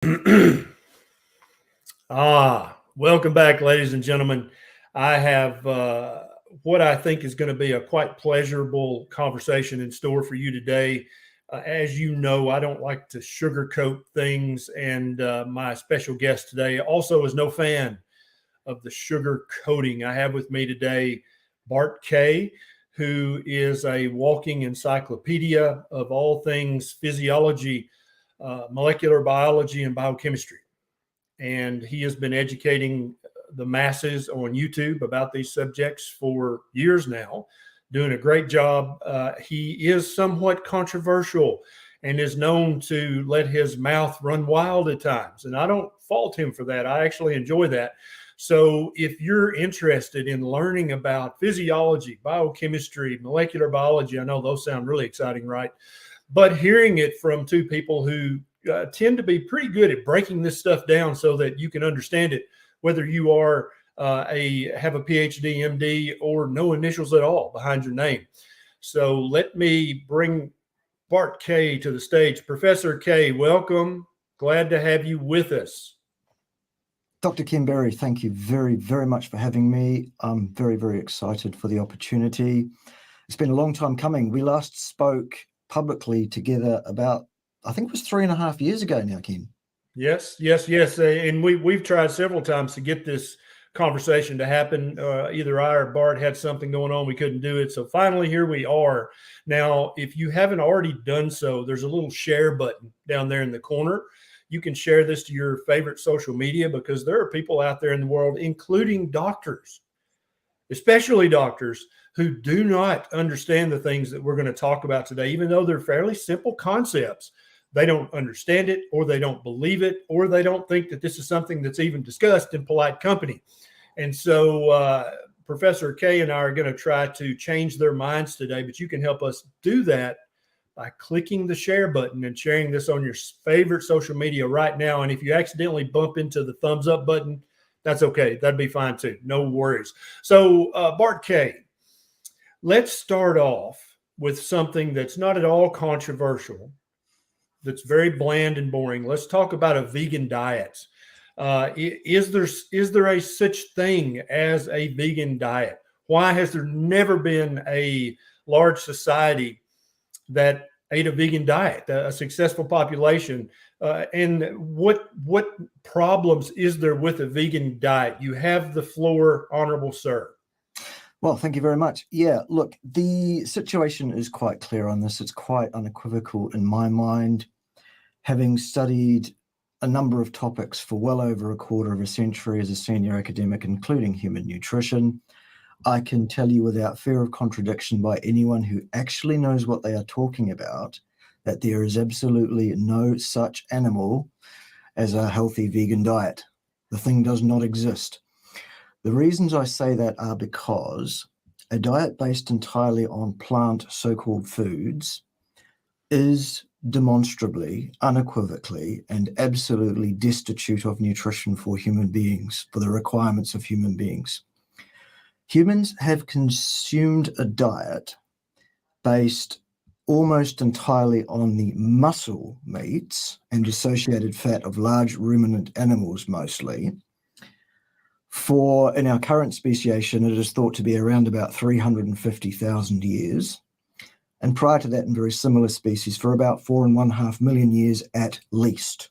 Welcome back, ladies and gentlemen. I have what I think is going to be a quite pleasurable conversation in store for you today. As you know, I don't like to sugarcoat things, and my special guest today also is no fan of the sugar coating. I have with me today Bart Kay, who is a walking encyclopedia of all things physiology, molecular biology, and biochemistry. And he has been educating the masses on YouTube about these subjects for years now, doing a great job. He is somewhat controversial and is known to let his mouth run wild at times. And I don't fault him for that. I actually enjoy that. So if you're interested in learning about physiology, biochemistry, molecular biology, I know those sound really exciting, right? But hearing it from two people who tend to be pretty good at breaking this stuff down so that you can understand it, whether you are have a PhD, MD, or no initials at all behind your name. So let me bring Bart Kay to the stage. Professor Kay, welcome. Glad to have you with us. Dr. Kim Berry, thank you very, very much for having me. I'm very, very excited for the opportunity. It's been a long time coming. We last spoke publicly together about, I think it was 3.5 years ago now, Kim. Yes. And we've tried several times to get this conversation to happen. Either I or Bart had something going on. We couldn't do it. So finally, here we are. Now, if you haven't already done so, there's a little share button down there in the corner. You can share this to your favorite social media because there are people out there in the world, including doctors, especially doctors, who do not understand the things that we're going to talk about today, even though they're fairly simple concepts. They don't understand it, or they don't believe it, or they don't think that this is something that's even discussed in polite company. And so Professor Kay and I are going to try to change their minds today, but you can help us do that by clicking the share button and sharing this on your favorite social media right now. And if you accidentally bump into the thumbs up button, that's okay. That'd be fine too. No worries. So Bart Kay, let's start off with something that's not at all controversial, that's very bland and boring. Let's talk about a vegan diet. Is there a such thing as a vegan diet? Why has there never been a large society that ate a vegan diet, a successful population? And what problems is there with a vegan diet? You have the floor, honorable sir. Well, thank you very much. Yeah, look, the situation is quite clear on this. It's quite unequivocal in my mind. Having studied a number of topics for well over a quarter of a century as a senior academic, including human nutrition, I can tell you without fear of contradiction by anyone who actually knows what they are talking about, that there is absolutely no such animal as a healthy vegan diet. The thing does not exist. The reasons I say that are because a diet based entirely on plant so-called foods is demonstrably, unequivocally, and absolutely destitute of nutrition for human beings, for the requirements of human beings. Humans have consumed a diet based almost entirely on the muscle meats and associated fat of large ruminant animals mostly. In our current speciation, it is thought to be around about 350,000 years. And prior to that, in very similar species, for about 4.5 million years at least.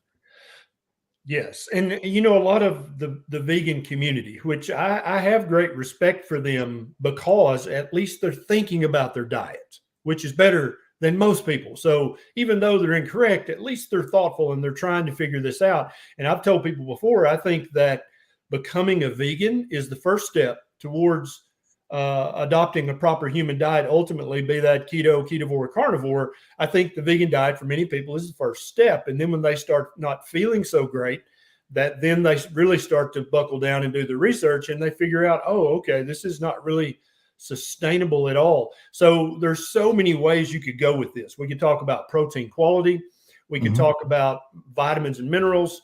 Yes. And, you know, a lot of the vegan community, which I have great respect for them because at least they're thinking about their diet, which is better than most people. So even though they're incorrect, at least they're thoughtful and they're trying to figure this out. And I've told people before, I think that becoming a vegan is the first step towards adopting a proper human diet, ultimately, be that keto, ketovore, carnivore. I think the vegan diet for many people is the first step. And then when they start not feeling so great, that then they really start to buckle down and do the research and they figure out, oh, okay, this is not really sustainable at all. So there's so many ways you could go with this. We could talk about protein quality. We could talk about vitamins and minerals.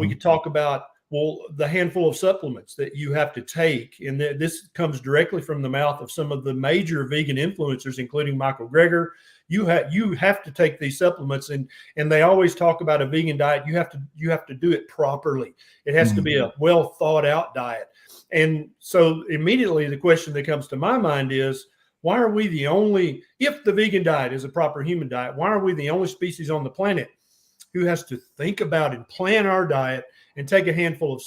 We could talk about the handful of supplements that you have to take. And this comes directly from the mouth of some of the major vegan influencers, including Michael Greger. you have to take these supplements, and they always talk about a vegan diet. You have to do it properly. It has to be a well thought out diet. And so immediately the question that comes to my mind is, why are we the only, if the vegan diet is a proper human diet, why are we the only species on the planet who has to think about and plan our diet and take a handful of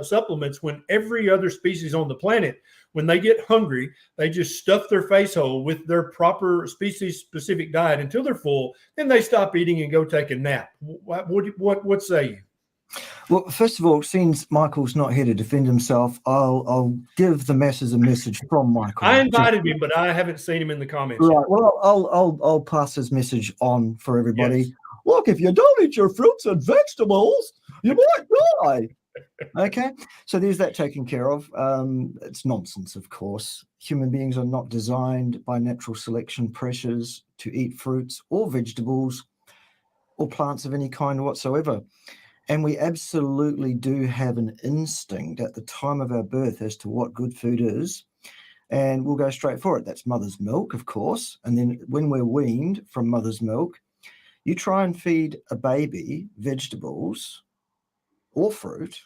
supplements when every other species on the planet, when they get hungry, they just stuff their face hole with their proper species-specific diet until they're full, then they stop eating and go take a nap? What say you? Well, first of all, since Michael's not here to defend himself, I'll give the masses a message from Michael. I invited him, but I haven't seen him in the comments right. yet. Well, I'll pass his message on for everybody. Yes. Look, if you don't eat your fruits and vegetables, you might die. Okay, so there's that taken care of. It's nonsense, of course. Human beings are not designed by natural selection pressures to eat fruits or vegetables or plants of any kind whatsoever. And we absolutely do have an instinct at the time of our birth as to what good food is. And we'll go straight for it. That's mother's milk, of course. And then when we're weaned from mother's milk, you try and feed a baby vegetables or fruit,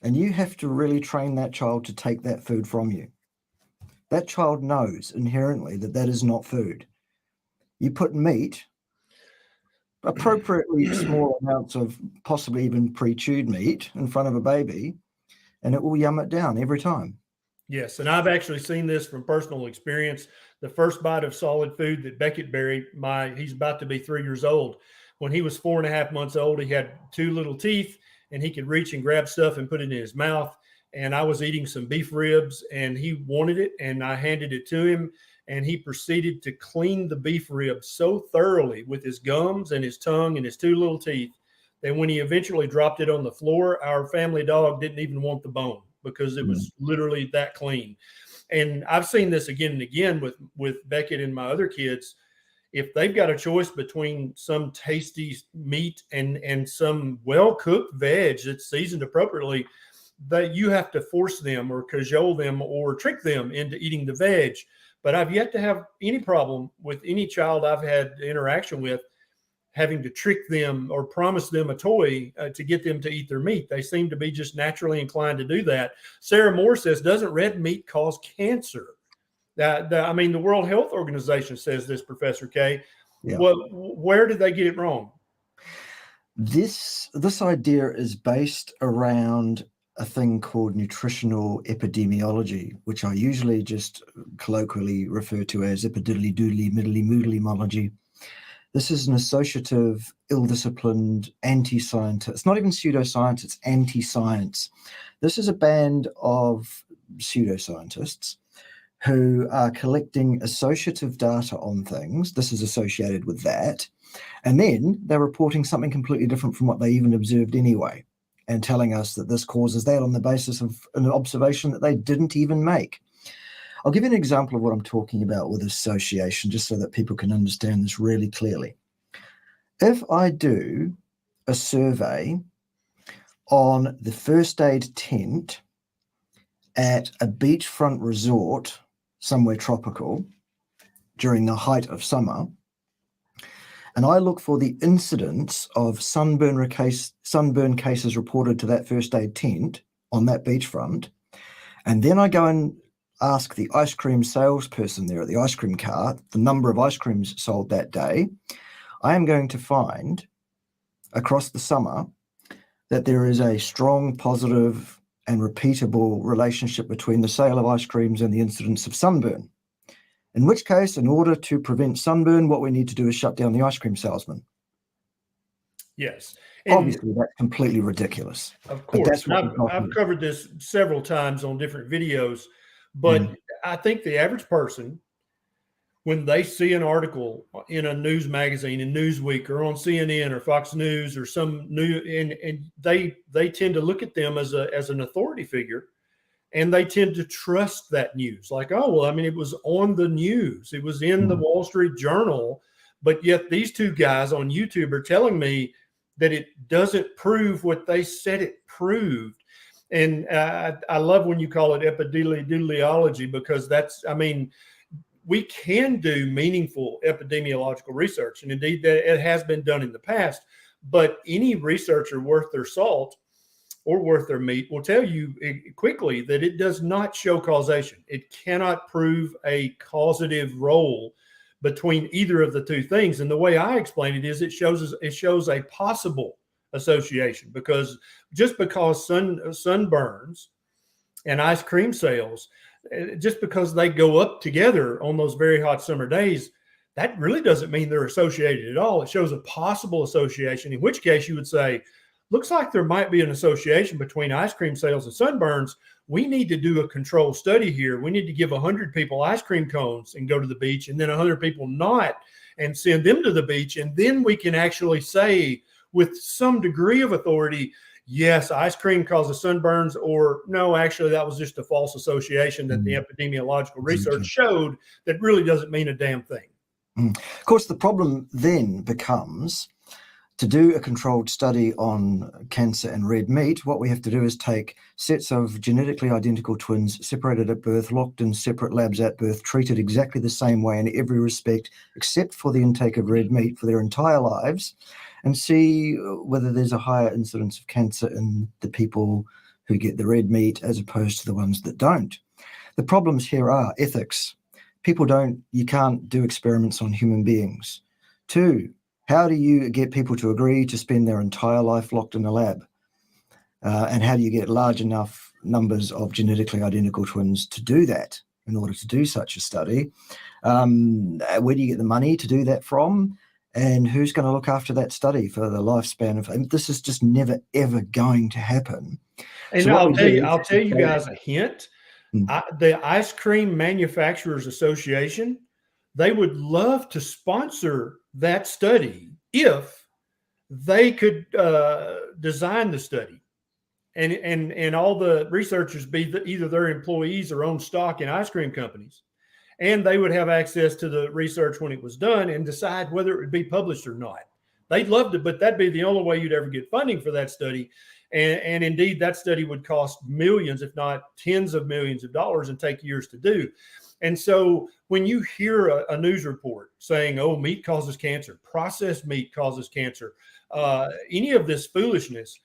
and you have to really train that child to take that food from you. That child knows inherently that that is not food. You put meat, appropriately small amounts of possibly even pre-chewed meat in front of a baby, and it will yum it down every time. Yes, and I've actually seen this from personal experience. The first bite of solid food that Beckett Berry, he's about to be 3 years old. When he was 4.5 months old, he had 2 little teeth, and he could reach and grab stuff and put it in his mouth. And I was eating some beef ribs, and he wanted it, and I handed it to him. And he proceeded to clean the beef rib so thoroughly with his gums and his tongue and his 2 little teeth that when he eventually dropped it on the floor, our family dog didn't even want the bone because it was literally that clean. And I've seen this again and again with Beckett and my other kids. If they've got a choice between some tasty meat and some well-cooked veg that's seasoned appropriately, that you have to force them or cajole them or trick them into eating the veg. But I've yet to have any problem with any child I've had interaction with having to trick them or promise them a toy to get them to eat their meat. They seem to be just naturally inclined to do that. Sarah Moore says, doesn't red meat cause cancer? The World Health Organization says this, Professor Kay. Yeah. Where did they get it wrong? This idea is based around a thing called nutritional epidemiology, which I usually just colloquially refer to as epididdly doodly middly moodly-mology. This is an associative, ill-disciplined, anti-scientist. It's not even pseudoscience, it's anti-science. This is a band of pseudoscientists who are collecting associative data on things. This is associated with that. And then they're reporting something completely different from what they even observed anyway, and telling us that this causes that on the basis of an observation that they didn't even make. I'll give you an example of what I'm talking about with association, just so that people can understand this really clearly. If I do a survey on the first aid tent at a beachfront resort somewhere tropical during the height of summer, and I look for the incidence of sunburn cases reported to that first aid tent on that beachfront, and then I go and ask the ice cream salesperson there at the ice cream cart the number of ice creams sold that day, I am going to find across the summer that there is a strong, positive, and repeatable relationship between the sale of ice creams and the incidence of sunburn. In which case, in order to prevent sunburn, what we need to do is shut down the ice cream salesman. Yes. And obviously, that's completely ridiculous. Of course. I've covered this several times on different videos, but I think the average person, when they see an article in a news magazine, in Newsweek or on CNN or Fox News or some new, and they tend to look at them as an authority figure, and they tend to trust that news. Like, oh, well, I mean, it was on the news. It was in the Wall Street Journal. But yet these two guys on YouTube are telling me that it doesn't prove what they said it proved. And I love when you call it epidemiology, because that's, I mean, we can do meaningful epidemiological research. And indeed, that it has been done in the past. But any researcher worth their salt or worth their meat will tell you quickly that it does not show causation. It cannot prove a causative role between either of the two things. And the way I explain it is it shows a possible association, because just because sunburns and ice cream sales, just because they go up together on those very hot summer days, that really doesn't mean they're associated at all. It shows a possible association, in which case you would say, looks like there might be an association between ice cream sales and sunburns. We need to do a control study here. We need to give 100 people ice cream cones and go to the beach, and then 100 people not, and send them to the beach. And then we can actually say with some degree of authority, yes, ice cream causes sunburns, or no, actually that was just a false association that the epidemiological research showed that really doesn't mean a damn thing. Of course, the problem then becomes, to do a controlled study on cancer and red meat, what we have to do is take sets of genetically identical twins separated at birth, locked in separate labs at birth, treated exactly the same way in every respect, except for the intake of red meat for their entire lives, and see whether there's a higher incidence of cancer in the people who get the red meat as opposed to the ones that don't. The problems here are ethics. You can't do experiments on human beings. 2, how do you get people to agree to spend their entire life locked in a lab? And how do you get large enough numbers of genetically identical twins to do that in order to do such a study? Where do you get the money to do that from? And who's going to look after that study for the lifespan of? And this is just never, ever going to happen. And so I'll tell you guys a hint. The Ice Cream Manufacturers Association, they would love to sponsor that study if they could design the study, and all the researchers be either their employees or own stock in ice cream companies, and they would have access to the research when it was done and decide whether it would be published or not. They'd love to, but that'd be the only way you'd ever get funding for that study. And indeed, that study would cost millions, if not tens of millions of dollars, and take years to do. And so when you hear a news report saying, oh, meat causes cancer, processed meat causes cancer, any of this foolishness,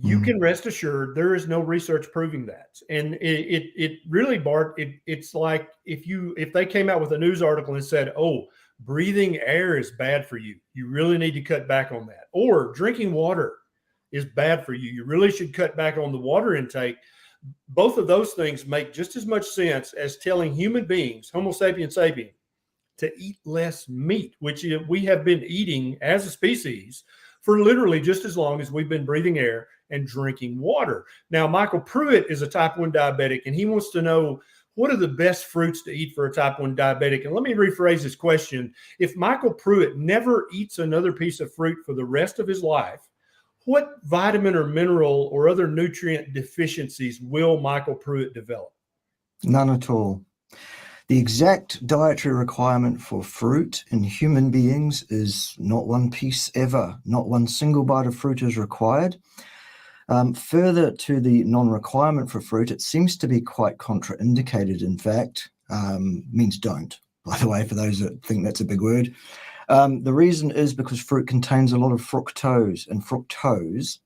you can rest assured there is no research proving that. And it really, Bart, it's like if they came out with a news article and said, oh, breathing air is bad for you, you really need to cut back on that. Or drinking water is bad for you, you really should cut back on the water intake. Both of those things make just as much sense as telling human beings, Homo sapiens sapien, to eat less meat, which we have been eating as a species for literally just as long as we've been breathing air and drinking water. Now, Michael Pruitt is a type 1 diabetic, and he wants to know, what are the best fruits to eat for a type 1 diabetic? And let me rephrase this question. If Michael Pruitt never eats another piece of fruit for the rest of his life, what vitamin or mineral or other nutrient deficiencies will Michael Pruitt develop? None at all. The exact dietary requirement for fruit in human beings is not one piece ever. Not one single bite of fruit is required. Further to the non-requirement for fruit, it seems to be quite contraindicated, in fact. Means don't, by the way, for those that think that's a big word. The reason is because fruit contains a lot of fructose, and fructose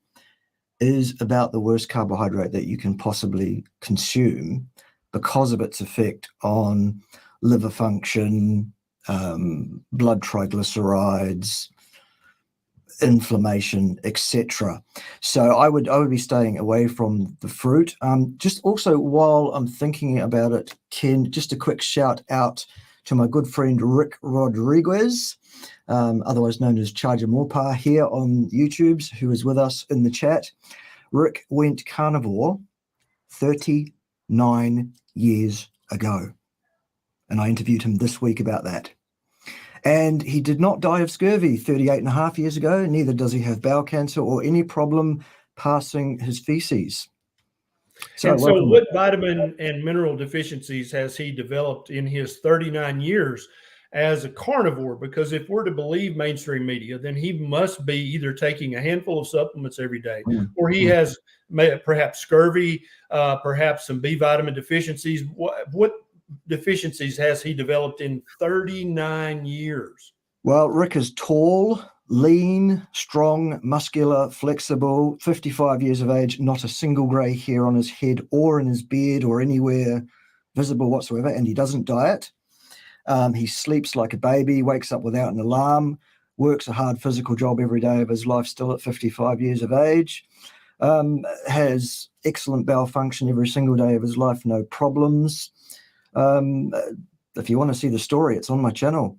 is about the worst carbohydrate that you can possibly consume because of its effect on liver function, blood triglycerides, inflammation, etc. So I would be staying away from the fruit. Just also, while I'm thinking about it, Ken, just a quick shout out to my good friend Rick Rodriguez, otherwise known as Charger Morpa here on YouTube, who is with us in the chat. Rick went carnivore 39 years ago, and I interviewed him this week about that. And he did not die of scurvy 38 and a half years ago, neither does he have bowel cancer or any problem passing his feces. So what vitamin and mineral deficiencies has he developed in his 39 years as a carnivore? Because if we're to believe mainstream media, then he must be either taking a handful of supplements every day, or he has perhaps scurvy, perhaps some B vitamin deficiencies. What deficiencies has he developed in 39 years? Well, Rick is tall, lean, strong, muscular, flexible, 55 years of age, not a single grey hair on his head or in his beard or anywhere visible whatsoever, and he doesn't diet. He sleeps like a baby, wakes up without an alarm, works a hard physical job every day of his life, still at 55 years of age, has excellent bowel function every single day of his life, no problems. If you want to see the story, it's on my channel.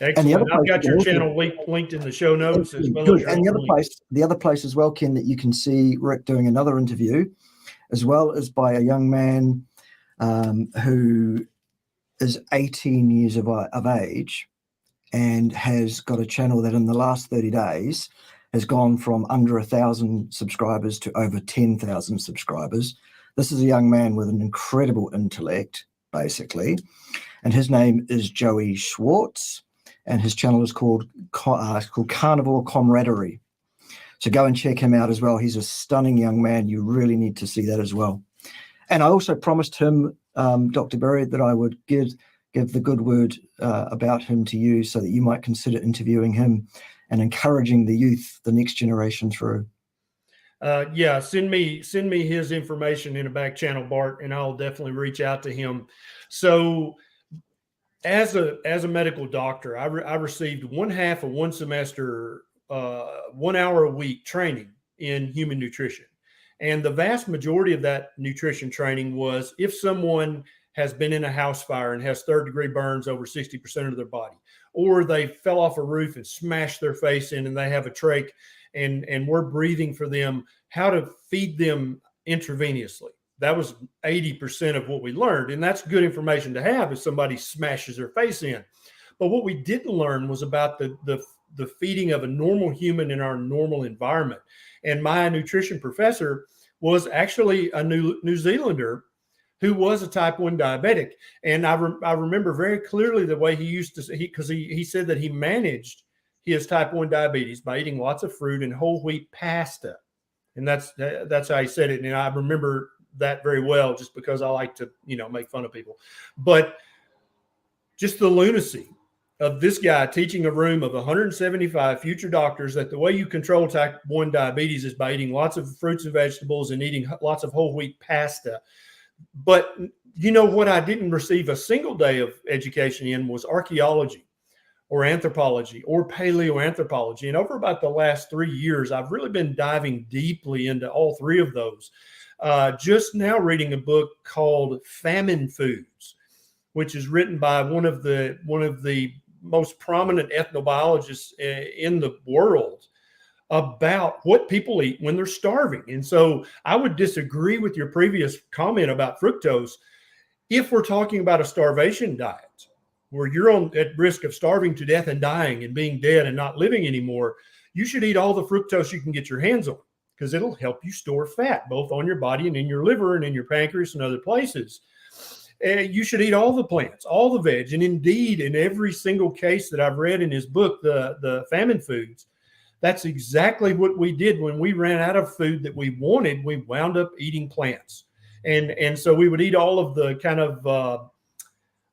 Excellent. I've got your channel linked in the show notes as well. Good. And the other place as well, Ken, that you can see Rick doing another interview, as well as by a young man who is 18 years of age and has got a channel that in the last 30 days has gone from under 1,000 subscribers to over 10,000 subscribers. This is a young man with an incredible intellect, basically, and his name is Joey Schwartz, and his channel is called Carnivore Camaraderie. So go and check him out as well. He's a stunning young man. You really need to see that as well. And I also promised him, Dr. Berry, that I would give the good word about him to you so that you might consider interviewing him and encouraging the youth, the next generation through. Yeah, send me his information in a back channel, Bart, and I'll definitely reach out to him. So as a medical doctor, I received one semester, 1 hour a week training in human nutrition. And the vast majority of that nutrition training was if someone has been in a house fire and has third-degree burns over 60% of their body, or they fell off a roof and smashed their face in and they have a trach, and we're breathing for them, how to feed them intravenously. That was 80% of what we learned. And that's good information to have if somebody smashes their face in. But what we didn't learn was about the feeding of a normal human in our normal environment. And my nutrition professor was actually a New Zealander who was a type 1 diabetic. And I remember very clearly the way he used to say, because he said that he managed his type 1 diabetes by eating lots of fruit and whole wheat pasta. And that's how he said it. And I remember that very well, just because I like to, make fun of people. But just the lunacy of this guy teaching a room of 175 future doctors that the way you control type 1 diabetes is by eating lots of fruits and vegetables and eating lots of whole wheat pasta. But what I didn't receive a single day of education in was archaeology or anthropology or paleoanthropology. And over about the last 3 years, I've really been diving deeply into all three of those. Just now reading a book called Famine Foods, which is written by one of the most prominent ethnobiologists in the world about what people eat when they're starving. And so I would disagree with your previous comment about fructose. If we're talking about a starvation diet where you're at risk of starving to death and dying and being dead and not living anymore, you should eat all the fructose you can get your hands on, because it'll help you store fat, both on your body and in your liver and in your pancreas and other places. You should eat all the plants, all the veg. And indeed, in every single case that I've read in his book, the Famine Foods, that's exactly what we did. When we ran out of food that we wanted, we wound up eating plants. And so we would eat all of the kind of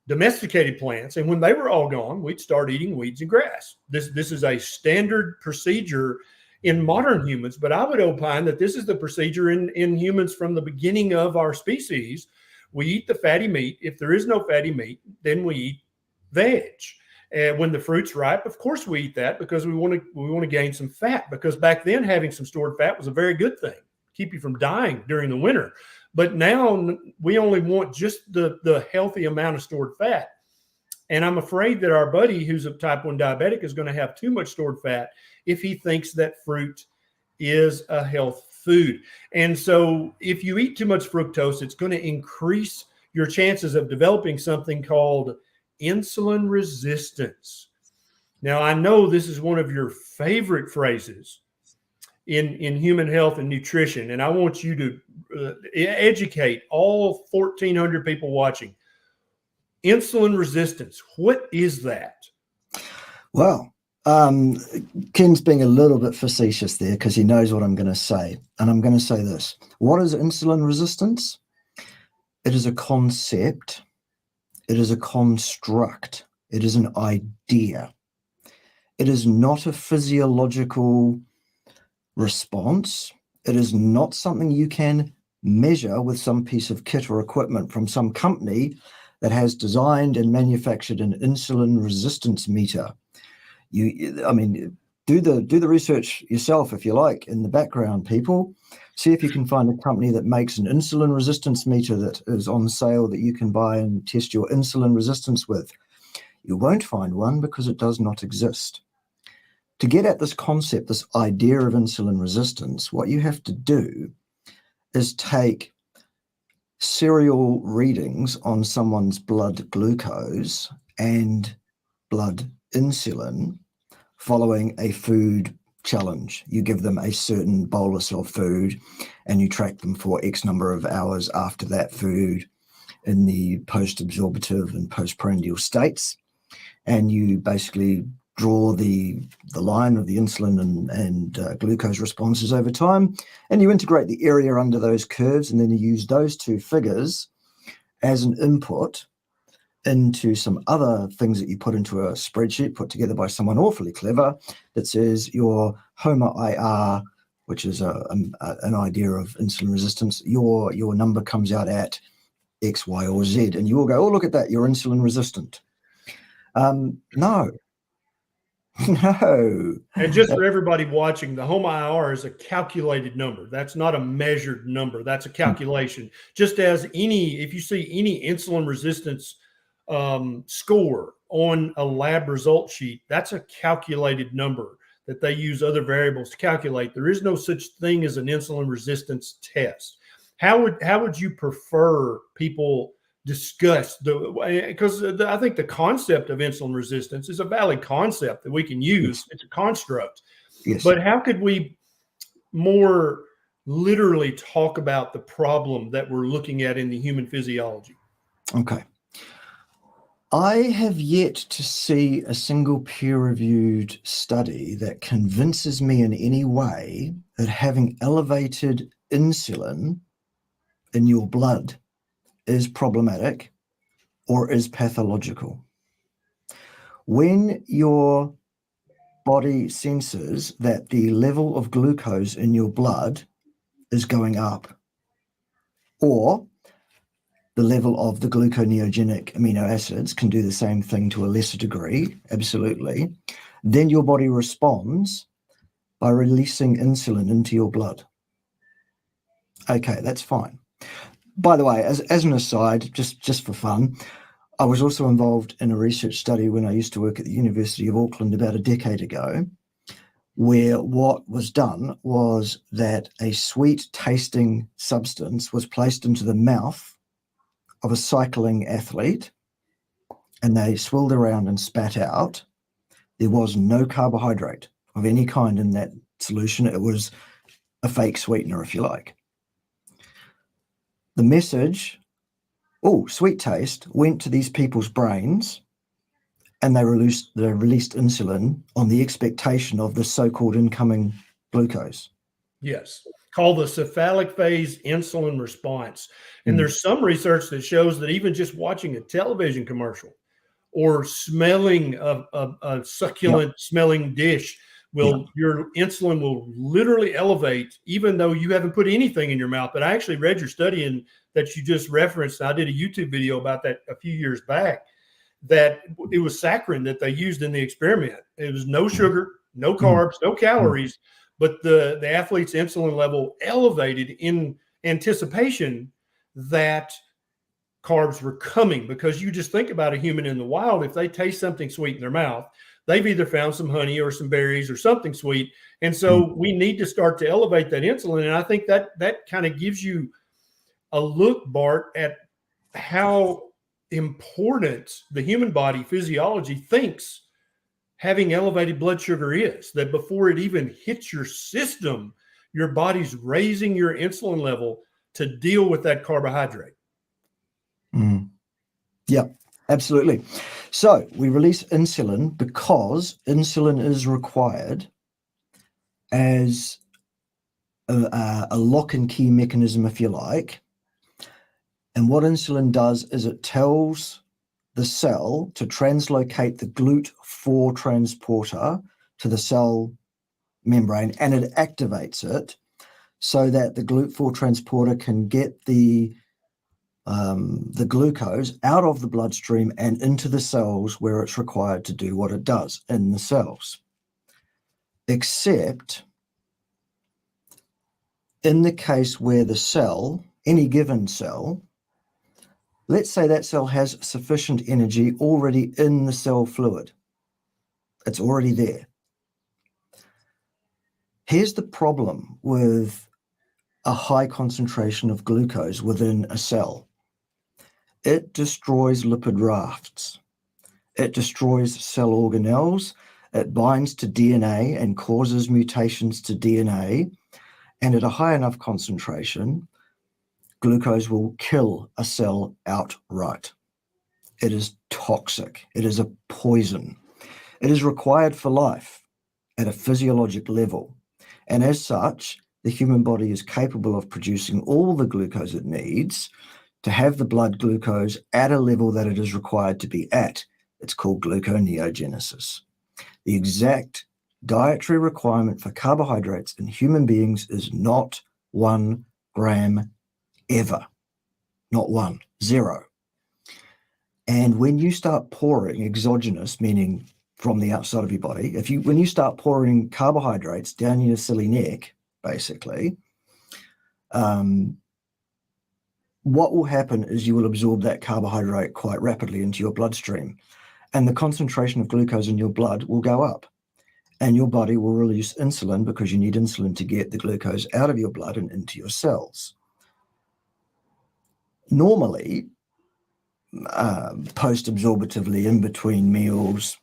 domesticated plants. And when they were all gone, we'd start eating weeds and grass. This is a standard procedure in modern humans, but I would opine that this is the procedure in humans from the beginning of our species. We eat the fatty meat. If there is no fatty meat, then we eat veg. And when the fruit's ripe, of course we eat that, because we want to gain some fat, because back then having some stored fat was a very good thing, keep you from dying during the winter. But now we only want just the healthy amount of stored fat. And I'm afraid that our buddy who's a type 1 diabetic is going to have too much stored fat if he thinks that fruit is a health food. And so if you eat too much fructose, it's going to increase your chances of developing something called insulin resistance. Now, I know this is one of your favorite phrases in human health and nutrition, and I want you to educate all 1,400 people watching. Insulin resistance, what is that? Well, Ken's being a little bit facetious there because he knows what I'm going to say. And I'm going to say this. What is insulin resistance? It is a concept. It is a construct. It is an idea. It is not a physiological response. It is not something you can measure with some piece of kit or equipment from some company that has designed and manufactured an insulin resistance meter. I mean, do the research yourself if you like in the background, people. See if you can find a company that makes an insulin resistance meter that is on sale that you can buy and test your insulin resistance with. You won't find one because it does not exist. To get at this concept, this idea of insulin resistance, what you have to do is take serial readings on someone's blood glucose and blood insulin following a food challenge. You give them a certain bolus of food and you track them for X number of hours after that food in the post-absorptive and postprandial states. And you basically draw the line of the insulin and glucose responses over time, and you integrate the area under those curves, and then you use those two figures as an input into some other things that you put into a spreadsheet put together by someone awfully clever that says your HOMA-IR, which is an idea of insulin resistance, your number comes out at X, Y, or Z, and you all go, oh, look at that, you're insulin resistant. No. No. And just for everybody watching, the HOMA-IR is a calculated number. That's not a measured number. That's a calculation. Just as if you see any insulin resistance score on a lab result sheet, that's a calculated number that they use other variables to calculate. There is no such thing as an insulin resistance test. How would you prefer people discuss because I think the concept of insulin resistance is a valid concept that we can use. Yes. It's a construct. Yes. But how could we more literally talk about the problem that we're looking at in the human physiology? Okay. I have yet to see a single peer-reviewed study that convinces me in any way that having elevated insulin in your blood is problematic or is pathological. When your body senses that the level of glucose in your blood is going up, or the level of the gluconeogenic amino acids can do the same thing to a lesser degree, absolutely, then your body responds by releasing insulin into your blood. Okay, that's fine. By the way, as an aside, just for fun, I was also involved in a research study when I used to work at the University of Auckland about a decade ago, where what was done was that a sweet tasting substance was placed into the mouth of a cycling athlete, and they swilled around and spat out. There was no carbohydrate of any kind in that solution. It was a fake sweetener, if you like. The message, oh, sweet taste, went to these people's brains, and they released insulin on the expectation of the so-called incoming glucose. Yes, called the cephalic phase insulin response. And there's some research that shows that even just watching a television commercial or smelling a succulent smelling dish your insulin will literally elevate, even though you haven't put anything in your mouth. But I actually read your study that you just referenced. I did a YouTube video about that a few years back, that it was saccharin that they used in the experiment. It was no sugar, no carbs, no calories, but the athlete's insulin level elevated in anticipation that carbs were coming. Because you just think about a human in the wild, if they taste something sweet in their mouth, they've either found some honey or some berries or something sweet. And so we need to start to elevate that insulin. And I think that kind of gives you a look, Bart, at how important the human body physiology thinks having elevated blood sugar is. That before it even hits your system, your body's raising your insulin level to deal with that carbohydrate. Yeah, absolutely. So we release insulin because insulin is required as a lock and key mechanism, if you like. And what insulin does is it tells the cell to translocate the GLUT4 transporter to the cell membrane, and it activates it so that the GLUT4 transporter can get the glucose out of the bloodstream and into the cells where it's required to do what it does in the cells. Except in the case where the cell, any given cell, let's say that cell has sufficient energy already in the cell fluid. It's already there. Here's the problem with a high concentration of glucose within a cell. It destroys lipid rafts. It destroys cell organelles. It binds to DNA and causes mutations to DNA. And at a high enough concentration, glucose will kill a cell outright. It is toxic. It is a poison. It is required for life at a physiologic level. And as such, the human body is capable of producing all the glucose it needs to have the blood glucose at a level that it is required to be at. It's called gluconeogenesis. The exact dietary requirement for carbohydrates in human beings is not 1 gram ever. Not 1, 0. And when you start pouring exogenous, meaning from the outside of your body, when you start pouring carbohydrates down your silly neck, basically, what will happen is you will absorb that carbohydrate quite rapidly into your bloodstream, and the concentration of glucose in your blood will go up, and your body will release insulin because you need insulin to get the glucose out of your blood and into your cells. Normally, post-absorbatively, in between meals,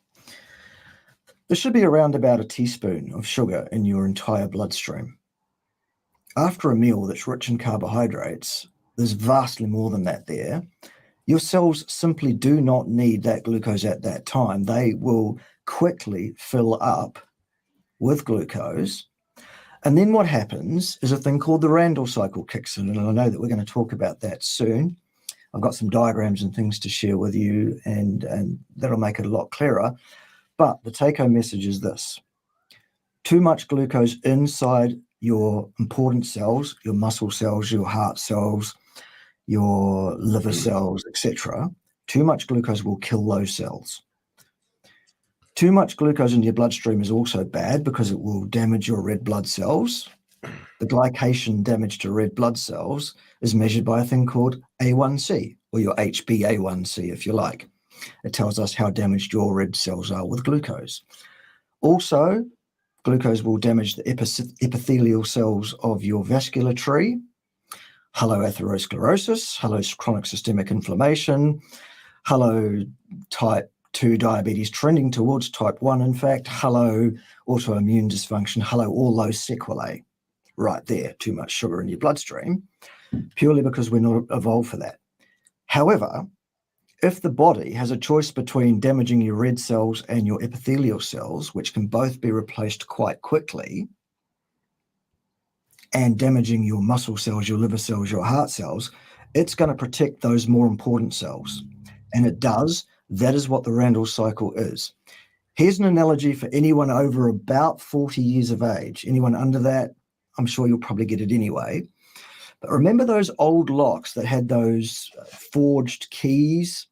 there should be around about a teaspoon of sugar in your entire bloodstream. After a meal that's rich in carbohydrates, there's vastly more than that there. Your cells simply do not need that glucose at that time. They will quickly fill up with glucose. And then what happens is a thing called the Randle Cycle kicks in. And I know that we're going to talk about that soon. I've got some diagrams and things to share with you, and that'll make it a lot clearer. But the take-home message is this. Too much glucose inside your important cells, your muscle cells, your heart cells, your liver cells, etc. Too much glucose will kill those cells. Too much glucose in your bloodstream is also bad because it will damage your red blood cells. The glycation damage to red blood cells is measured by a thing called A1C, or your HbA1c, if you like. It tells us how damaged your red cells are with glucose. Also, glucose will damage the epithelial cells of your vascular tree. Hello, atherosclerosis. Hello, chronic systemic inflammation. Hello, type 2 diabetes trending towards type 1, in fact. Hello, autoimmune dysfunction. Hello, all those sequelae. Right there, too much sugar in your bloodstream, purely because we're not evolved for that. However, if the body has a choice between damaging your red cells and your epithelial cells, which can both be replaced quite quickly, and damaging your muscle cells, your liver cells, your heart cells, it's going to protect those more important cells. And it does. That is what the Randle cycle is. Here's an analogy for anyone over about 40 years of age. Anyone under that, I'm sure you'll probably get it anyway. But remember those old locks that had those forged keys?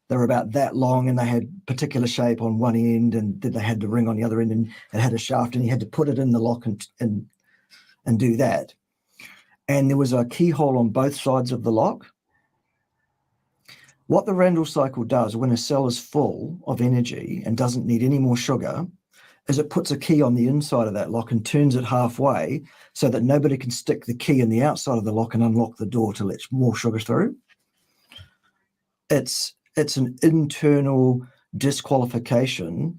They were about that long and they had particular shape on one end, and then they had the ring on the other end, and it had a shaft, and you had to put it in the lock and do that. And there was a keyhole on both sides of the lock. What the Randle cycle does when a cell is full of energy and doesn't need any more sugar is it puts a key on the inside of that lock and turns it halfway so that nobody can stick the key in the outside of the lock and unlock the door to let more sugar through. It's an internal disqualification.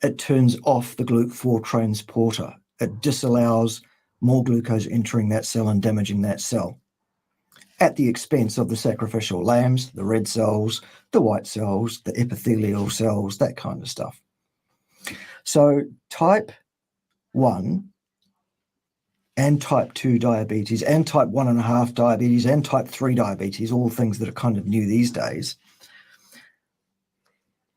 It turns off the GLUT4 transporter. It disallows more glucose entering that cell and damaging that cell at the expense of the sacrificial lambs, the red cells, the white cells, the epithelial cells, that kind of stuff. So type 1 and type 2 diabetes and type 1.5 diabetes and type 3 diabetes, all things that are kind of new these days,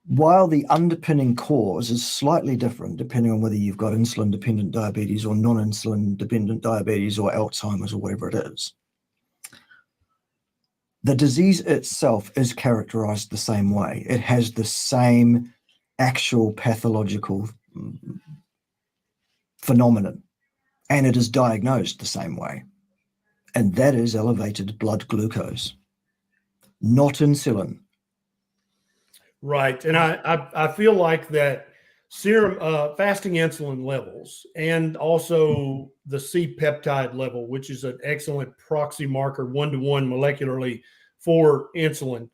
while the underpinning cause is slightly different depending on whether you've got insulin-dependent diabetes or non-insulin-dependent diabetes or Alzheimer's or whatever it is, the disease itself is characterized the same way. It has the same actual pathological phenomenon, and it is diagnosed the same way, and that is elevated blood glucose, not insulin. Right. And I feel like that serum fasting insulin levels and also the C-peptide level, which is an excellent proxy marker one-to-one molecularly for insulin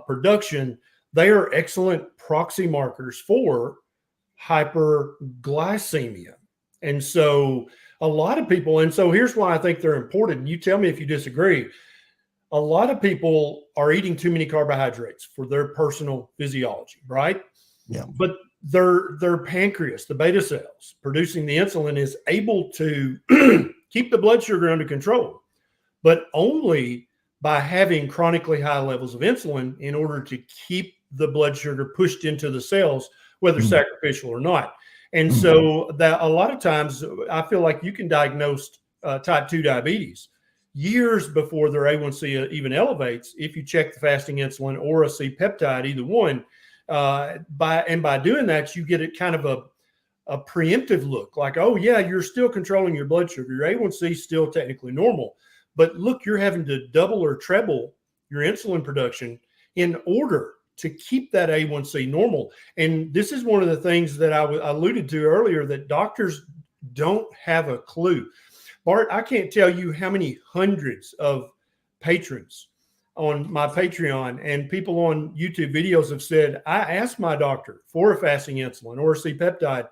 production, they are excellent proxy markers for hyperglycemia. And so a lot of people, and so here's why I think they're important. You tell me if you disagree. A lot of people are eating too many carbohydrates for their personal physiology, right? Yeah. But their pancreas, the beta cells producing the insulin, is able to keep the blood sugar under control, but only by having chronically high levels of insulin in order to keep the blood sugar pushed into the cells, whether sacrificial or not. And so that a lot of times I feel like you can diagnose type 2 diabetes years before their A1C even elevates if you check the fasting insulin or a C-peptide, either one. By doing that, you get it kind of a preemptive look, like, oh yeah, you're still controlling your blood sugar. Your A1C is still technically normal, but look, you're having to double or treble your insulin production in order to keep that A1C normal. And this is one of the things that I alluded to earlier, that doctors don't have a clue. Bart, I can't tell you how many hundreds of patrons on my Patreon and people on YouTube videos have said, I asked my doctor for a fasting insulin or a C-peptide,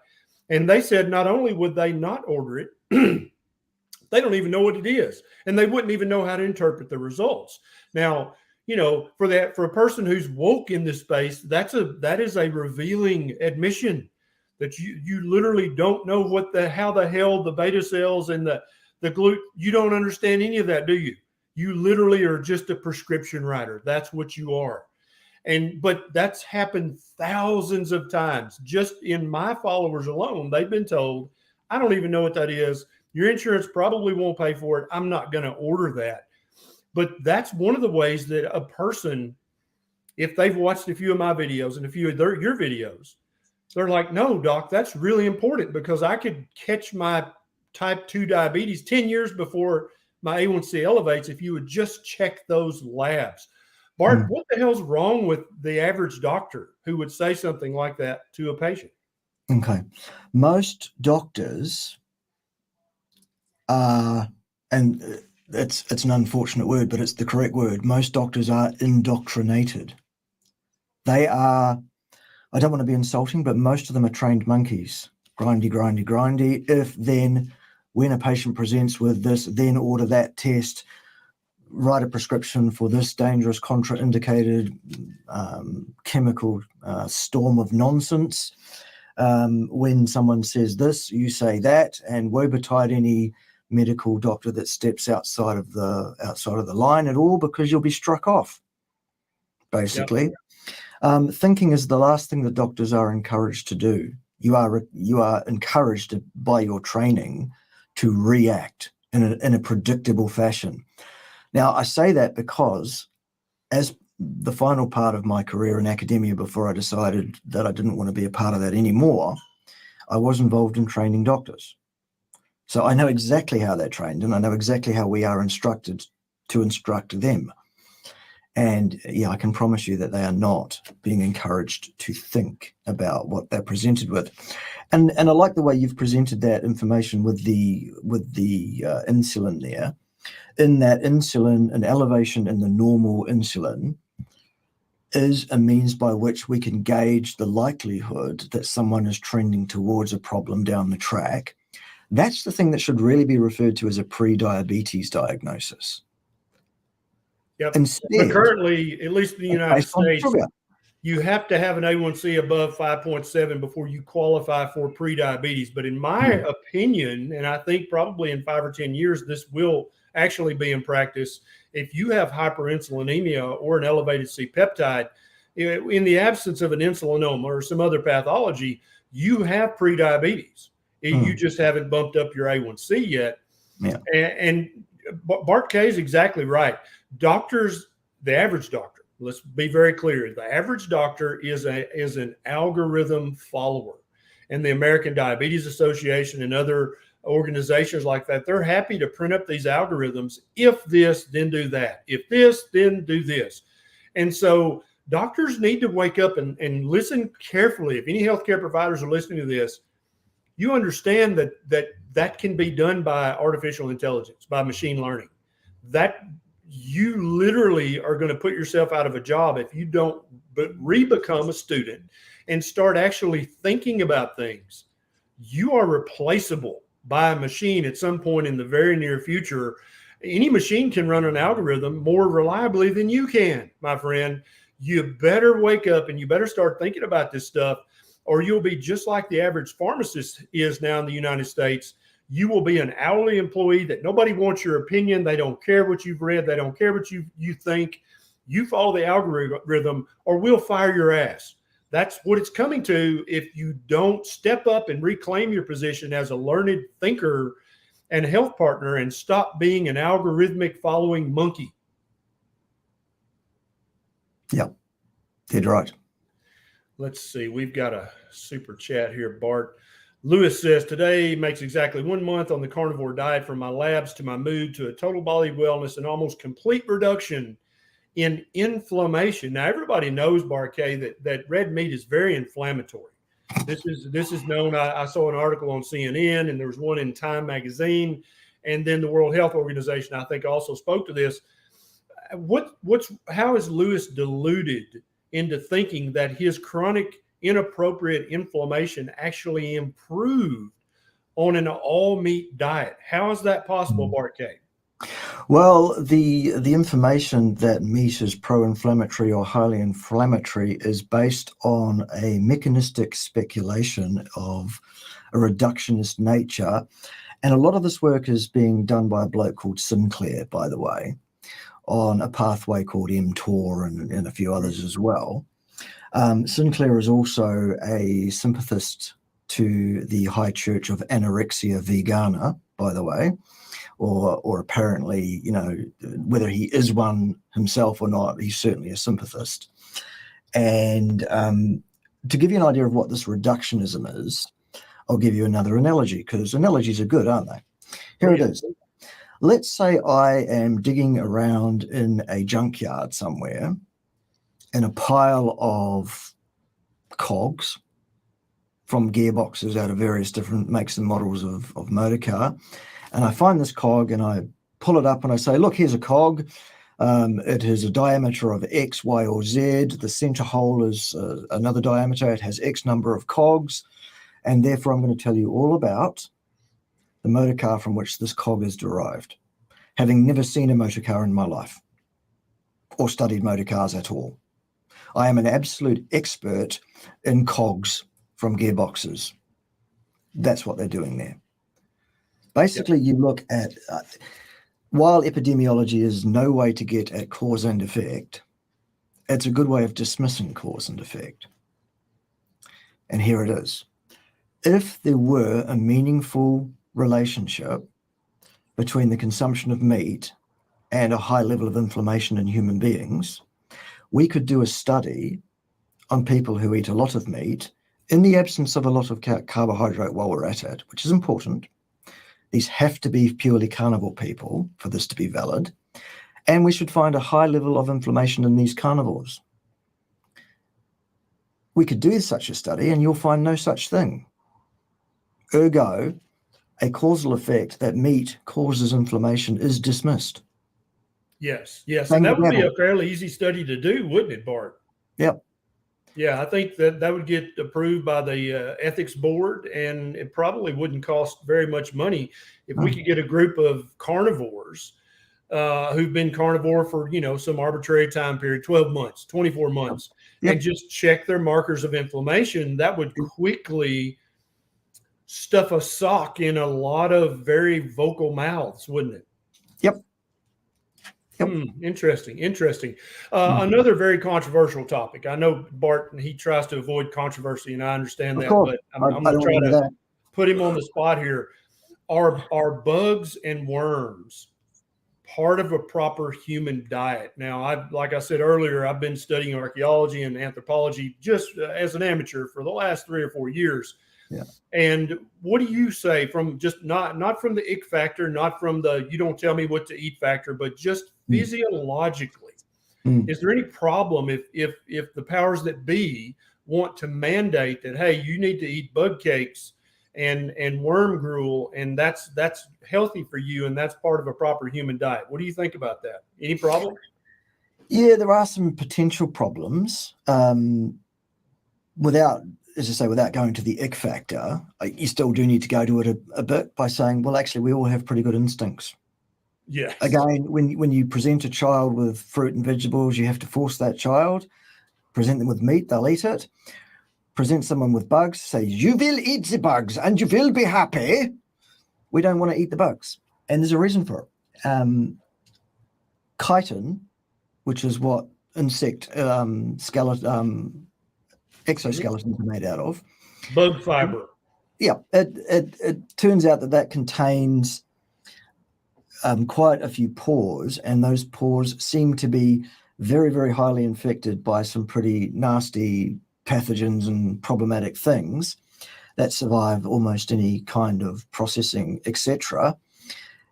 and they said not only would they not order it, they don't even know what it is, and they wouldn't even know how to interpret the results. Now, you know, for a person who's woke in this space, that is a revealing admission that you literally don't know how the hell the beta cells and the you don't understand any of that, do you? You literally are just a prescription writer. That's what you are. But that's happened thousands of times. Just in my followers alone, they've been told, I don't even know what that is. Your insurance probably won't pay for it. I'm not going to order that. But that's one of the ways that a person, if they've watched a few of my videos and a few of your videos, they're like, no, doc, that's really important because I could catch my type 2 diabetes 10 years before my A1C elevates if you would just check those labs. Bart, what the hell's wrong with the average doctor who would say something like that to a patient? Okay. Most doctors are, and it's an unfortunate word, but it's the correct word. Most doctors are indoctrinated. They are, I don't want to be insulting, but most of them are trained monkeys. Grindy, grindy, grindy. If then, when a patient presents with this, then order that test, write a prescription for this dangerous contraindicated chemical storm of nonsense. When someone says this, you say that, and woe betide any medical doctor that steps outside of the line at all, because you'll be struck off, basically. Yep. Thinking is the last thing that doctors are encouraged to do. You are encouraged by your training to react in a predictable fashion. Now, I say that because as the final part of my career in academia, before I decided that I didn't want to be a part of that anymore, I was involved in training doctors. So I know exactly how they're trained, and I know exactly how we are instructed to instruct them. And yeah, I can promise you that they are not being encouraged to think about what they're presented with. And I like the way you've presented that information with the insulin there. In that insulin, an elevation in the normal insulin is a means by which we can gauge the likelihood that someone is trending towards a problem down the track. That's the thing that should really be referred to as a pre-diabetes diagnosis. Yep. Instead, but currently, at least in the United States, sugar, you have to have an A1C above 5.7 before you qualify for pre-diabetes. But in my opinion, and I think probably in 5 or 10 years, this will actually be in practice. If you have hyperinsulinemia or an elevated C-peptide, in the absence of an insulinoma or some other pathology, you have prediabetes. You just haven't bumped up your A1C yet. Yeah. And Bart Kay is exactly right. Doctors, the average doctor, let's be very clear, the average doctor is an algorithm follower. And the American Diabetes Association and other organizations like that, they're happy to print up these algorithms. If this, then do that. If this, then do this. And so doctors need to wake up and listen carefully. If any healthcare providers are listening to this, you understand that can be done by artificial intelligence, by machine learning. That you literally are going to put yourself out of a job if you don't re-become a student and start actually thinking about things. You are replaceable by a machine at some point in the very near future. Any machine can run an algorithm more reliably than you can, my friend. You better wake up and you better start thinking about this stuff, or you'll be just like the average pharmacist is now in the United States. You will be an hourly employee that nobody wants your opinion. They don't care what you've read. They don't care what you think. You follow the algorithm or we'll fire your ass. That's what it's coming to if you don't step up and reclaim your position as a learned thinker and health partner and stop being an algorithmic following monkey. Yeah, did right. Let's see. We've got a super chat here, Bart. Lewis says, today makes exactly 1 month on the carnivore diet, from my labs to my mood to a total body wellness and almost complete reduction in inflammation. Now, everybody knows, Bart Kay, that red meat is very inflammatory. This is known. I saw an article on CNN, and there was one in Time magazine, and then the World Health Organization, I think, also spoke to this. How is Lewis deluded into thinking that his chronic inappropriate inflammation actually improved on an all meat diet? How is that possible, Bart Kay? Well, the information that meat is pro-inflammatory or highly inflammatory is based on a mechanistic speculation of a reductionist nature. And a lot of this work is being done by a bloke called Sinclair, by the way, on a pathway called mTOR and a few others as well. Sinclair is also a sympathist to the High Church of Anorexia Vegana, by the way, or apparently, whether he is one himself or not, he's certainly a sympathist. And to give you an idea of what this reductionism is, I'll give you another analogy, because analogies are good, aren't they? Here it is. Let's say I am digging around in a junkyard somewhere in a pile of cogs from gearboxes out of various different makes and models of motor car. And I find this cog and I pull it up and I say, look, here's a cog. It has a diameter of X, Y, or Z. The center hole is another diameter. It has X number of cogs. And therefore, I'm going to tell you all about the motor car from which this cog is derived, having never seen a motor car in my life or studied motor cars at all. I am an absolute expert in cogs from gearboxes. That's what they're doing there. Basically, you look at, while epidemiology is no way to get at cause and effect, it's a good way of dismissing cause and effect. And here it is. If there were a meaningful relationship between the consumption of meat and a high level of inflammation in human beings, we could do a study on people who eat a lot of meat in the absence of a lot of carbohydrate while we're at it, which is important. These have to be purely carnivore people for this to be valid. And we should find a high level of inflammation in these carnivores. We could do such a study and you'll find no such thing. Ergo, a causal effect that meat causes inflammation is dismissed. Yes. And that would be a fairly easy study to do, wouldn't it, Bart? Yep. Yeah, I think that would get approved by the ethics board, and it probably wouldn't cost very much money if we could get a group of carnivores who've been carnivore for, some arbitrary time period, 12 months, 24 months, and just check their markers of inflammation. That would quickly stuff a sock in a lot of very vocal mouths, wouldn't it? Yep. Yep. Interesting. Another very controversial topic. I know Bart, he tries to avoid controversy, and I understand Of that, course. but I'm I going to don't try want to that. put him on the spot here. Are bugs and worms part of a proper human diet? Now, like I said earlier, I've been studying archaeology and anthropology just as an amateur for the last 3 or 4 years. Yeah. And what do you say from just not from the ick factor, not from the you don't tell me what to eat factor, but just physiologically? Is there any problem if the powers that be want to mandate that, hey, you need to eat bug cakes and worm gruel, and that's healthy for you, and that's part of a proper human diet? What do you think about that? Any problem? Yeah, there are some potential problems. Without, as I say, without going to the ick factor, you still do need to go to it a bit by saying, well, actually, we all have pretty good instincts. Yes. Again, when you present a child with fruit and vegetables, you have to force that child. Present them with meat, they'll eat it. Present someone with bugs, say, you will eat the bugs and you will be happy. We don't want to eat the bugs. And there's a reason for it. Chitin, which is what insect skeleton, exoskeletons are made out of. Bug fiber. Yeah, it turns out that contains quite a few pores, and those pores seem to be very, very highly infected by some pretty nasty pathogens and problematic things that survive almost any kind of processing, etc.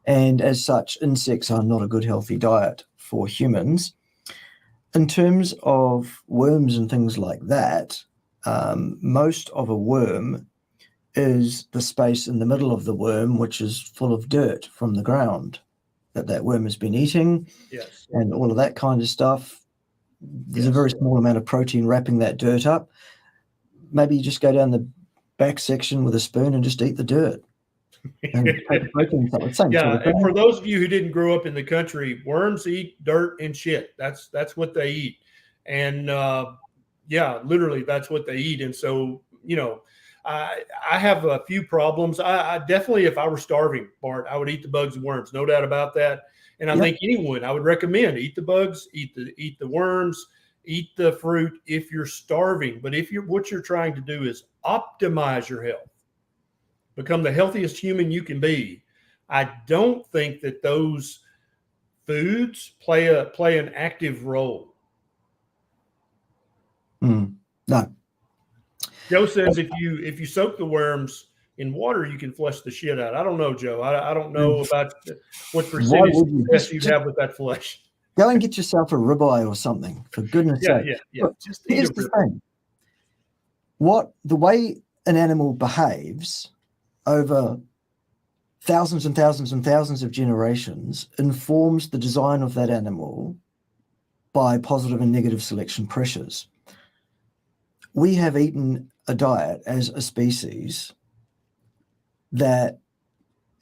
And as such, insects are not a good, healthy diet for humans. In terms of worms and things like that, most of a worm is the space in the middle of the worm, which is full of dirt from the ground that worm has been eating. Yes. And all of that kind of stuff. There's a very small amount of protein wrapping that dirt up. Maybe you just go down the back section with a spoon and just eat the dirt. And take the protein. And for those of you who didn't grow up in the country, worms eat dirt and shit. That's what they eat. And literally that's what they eat. And so, I have a few problems. I definitely, if I were starving, Bart, I would eat the bugs and worms, no doubt about that. And I think anyone I would recommend eat the bugs, eat the worms, eat the fruit if you're starving. But if what you're trying to do is optimize your health, become the healthiest human you can be, I don't think that those foods play an active role. No. Joe says if you soak the worms in water, you can flush the shit out. I don't know, Joe. I don't know about what percentage success you'd have with that flush. Go and get yourself a ribeye or something, for goodness sake. Yeah. Look, just here's the thing. The way an animal behaves over thousands and thousands and thousands of generations informs the design of that animal by positive and negative selection pressures. We have eaten a diet as a species that,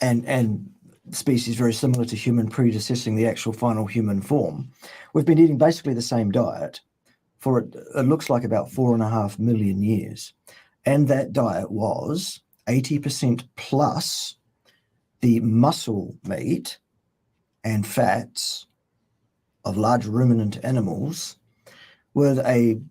and species very similar to human predecessing the actual final human form, we've been eating basically the same diet for it looks like about 4.5 million years. And that diet was 80% plus the muscle meat and fats of large ruminant animals, with a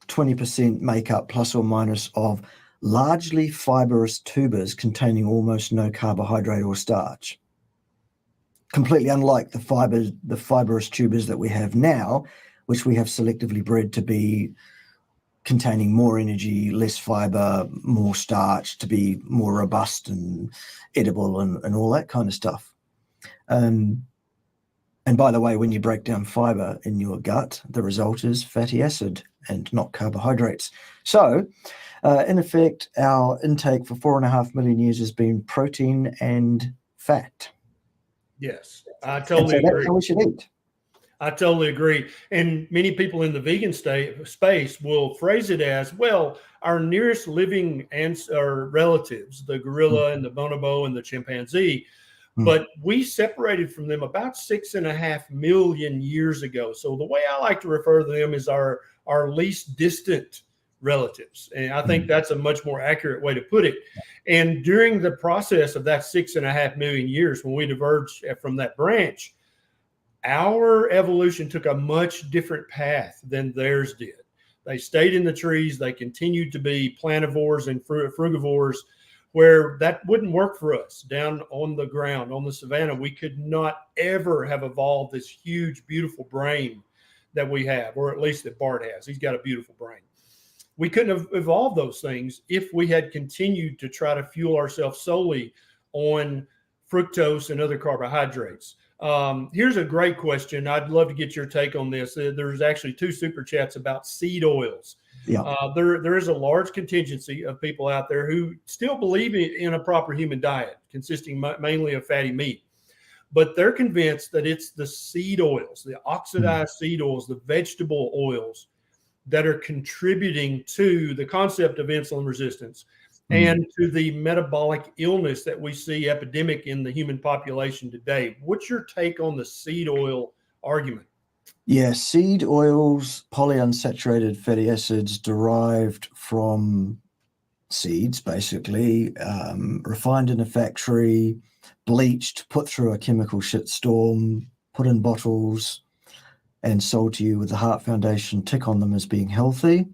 20% makeup plus or minus of largely fibrous tubers containing almost no carbohydrate or starch. Completely unlike the fibrous tubers that we have now, which we have selectively bred to be containing more energy, less fiber, more starch, to be more robust and edible and all that kind of stuff. And by the way, when you break down fiber in your gut, the result is fatty acid and not carbohydrates. So, in effect, our intake for 4.5 million years has been protein and fat. Yes, I totally agree. That's how we should eat. I totally agree. And many people in the vegan space will phrase it as, well, our nearest living relatives, the gorilla and the bonobo and the chimpanzee, but we separated from them about 6.5 million years ago. So the way I like to refer to them is our least distant relatives. And I think that's a much more accurate way to put it. And during the process of that 6.5 million years, when we diverged from that branch, Our evolution took a much different path than theirs did. They stayed in the trees. They continued to be planivores and frugivores, where that wouldn't work for us down on the ground, on the savanna. We could not ever have evolved this huge, beautiful brain that we have, or at least that Bart has. He's got a beautiful brain. We couldn't have evolved those things if we had continued to try to fuel ourselves solely on fructose and other carbohydrates. Here's a great question. I'd love to get your take on this. There's actually 2 super chats about seed oils. Yeah. There is a large contingency of people out there who still believe in a proper human diet consisting mainly of fatty meat, but they're convinced that it's the seed oils, the oxidized seed oils, the vegetable oils that are contributing to the concept of insulin resistance and to the metabolic illness that we see epidemic in the human population today. What's your take on the seed oil argument? Yeah, seed oils, polyunsaturated fatty acids derived from seeds, basically, refined in a factory, bleached, put through a chemical shitstorm, put in bottles, and sold to you with the Heart Foundation tick on them as being healthy.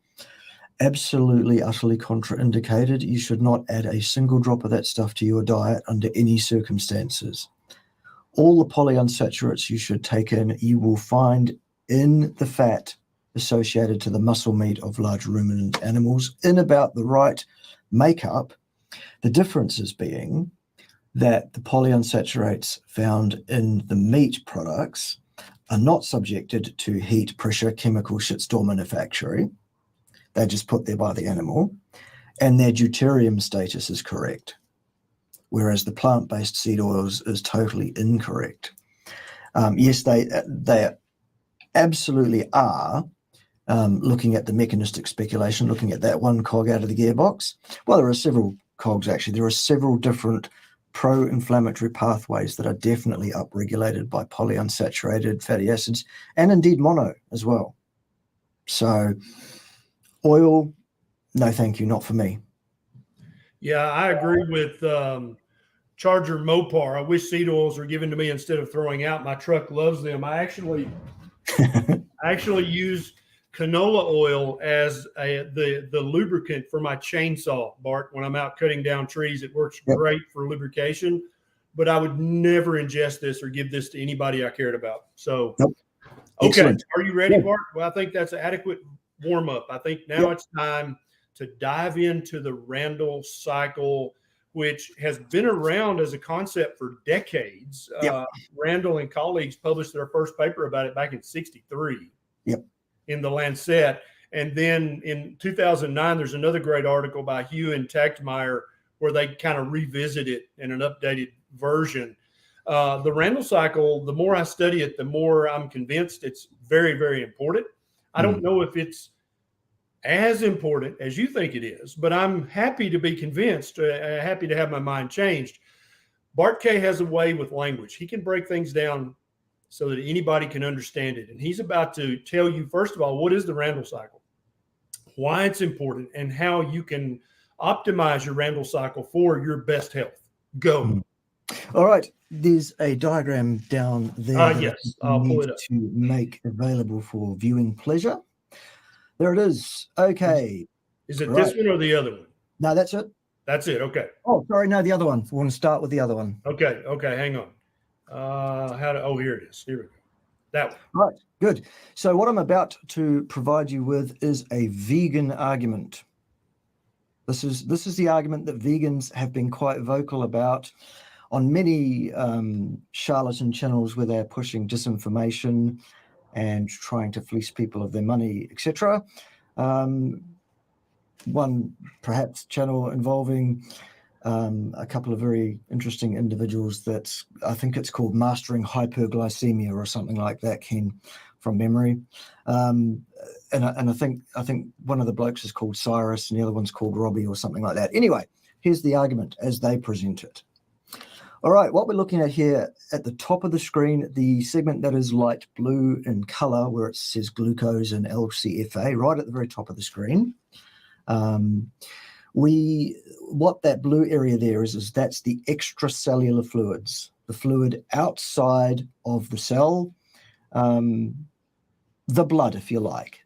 Absolutely, utterly contraindicated. You should not add a single drop of that stuff to your diet under any circumstances. All the polyunsaturates you should take in, you will find in the fat associated to the muscle meat of large ruminant animals in about the right makeup. The differences being that the polyunsaturates found in the meat products are not subjected to heat, pressure, chemical shitstorm in a factory. They're just put there by the animal, and their deuterium status is correct, whereas the plant-based seed oils is totally incorrect. Yes, they absolutely are looking at the mechanistic speculation, looking at that one cog out of the gearbox. Well, there are several cogs, actually. There are several different pro-inflammatory pathways that are definitely upregulated by polyunsaturated fatty acids, and indeed mono as well. So oil, no thank you, not for me. Yeah, I agree with Charger Mopar. I wish seed oils were given to me instead of throwing out. My truck loves them. I actually use canola oil as the lubricant for my chainsaw, Bart. When I'm out cutting down trees, it works great for lubrication, but I would never ingest this or give this to anybody I cared about. So, Okay, excellent. Are you ready, Bart? Well, I think that's an adequate warm-up. I think now it's time to dive into the Randle Cycle, which has been around as a concept for decades. Randall and colleagues published their first paper about it back in '63 in the Lancet. And then in 2009, there's another great article by Hugh and Tachtmeyer where they kind of revisit it in an updated version. The Randle Cycle, the more I study it, the more I'm convinced it's very, very important. I don't know if it's as important as you think it is, but I'm happy to be convinced, happy to have my mind changed. Bart Kay has a way with language. He can break things down so that anybody can understand it. And he's about to tell you, first of all, what is the Randle Cycle, why it's important, and how you can optimize your Randle Cycle for your best health. Go. All right. There's a diagram down there. Yes, I'll pull it up to make available for viewing pleasure. There it is. Okay. Is it this one or the other one? No, that's it. That's it. Okay. Oh, sorry. No, the other one. We want to start with the other one. Okay. Hang on. Here it is. Here we go. That one. Right. Good. So what I'm about to provide you with is a vegan argument. This is the argument that vegans have been quite vocal about on many charlatan channels where they're pushing disinformation and trying to fleece people of their money, etc. One perhaps channel involving a couple of very interesting individuals that I think it's called Mastering Hyperglycemia or something like that, came from memory. And I think one of the blokes is called Cyrus and the other one's called Robbie or something like that. Anyway, here's the argument as they present it. All right, what we're looking at here at the top of the screen, the segment that is light blue in color where it says glucose and LCFA, right at the very top of the screen. What that blue area there is that's the extracellular fluids, the fluid outside of the cell the blood, if you like.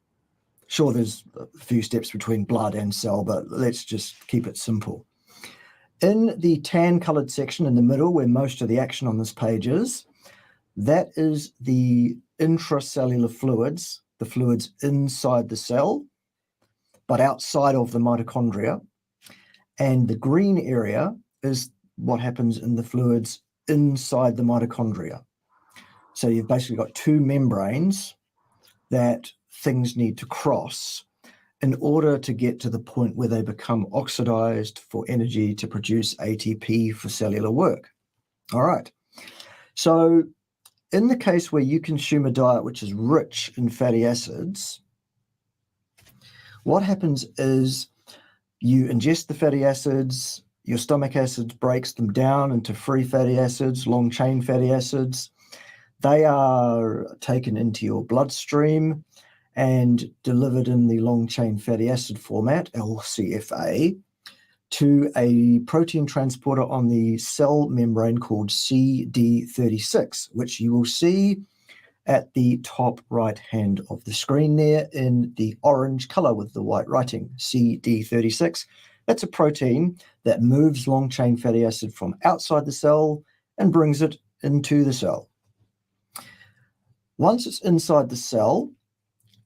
Sure, there's a few steps between blood and cell, but let's just keep it simple. In the tan-coloured section in the middle, where most of the action on this page is, that is the intracellular fluids, the fluids inside the cell, but outside of the mitochondria. And the green area is what happens in the fluids inside the mitochondria. So you've basically got two membranes that things need to cross in order to get to the point where they become oxidized for energy to produce ATP for cellular work. All right. So in the case where you consume a diet which is rich in fatty acids, what happens is you ingest the fatty acids, your stomach acids breaks them down into free fatty acids, long-chain fatty acids. They are taken into your bloodstream and delivered in the long-chain fatty acid format, LCFA, to a protein transporter on the cell membrane called CD36, which you will see at the top right hand of the screen there in the orange color with the white writing, CD36. That's a protein that moves long-chain fatty acid from outside the cell and brings it into the cell. Once it's inside the cell,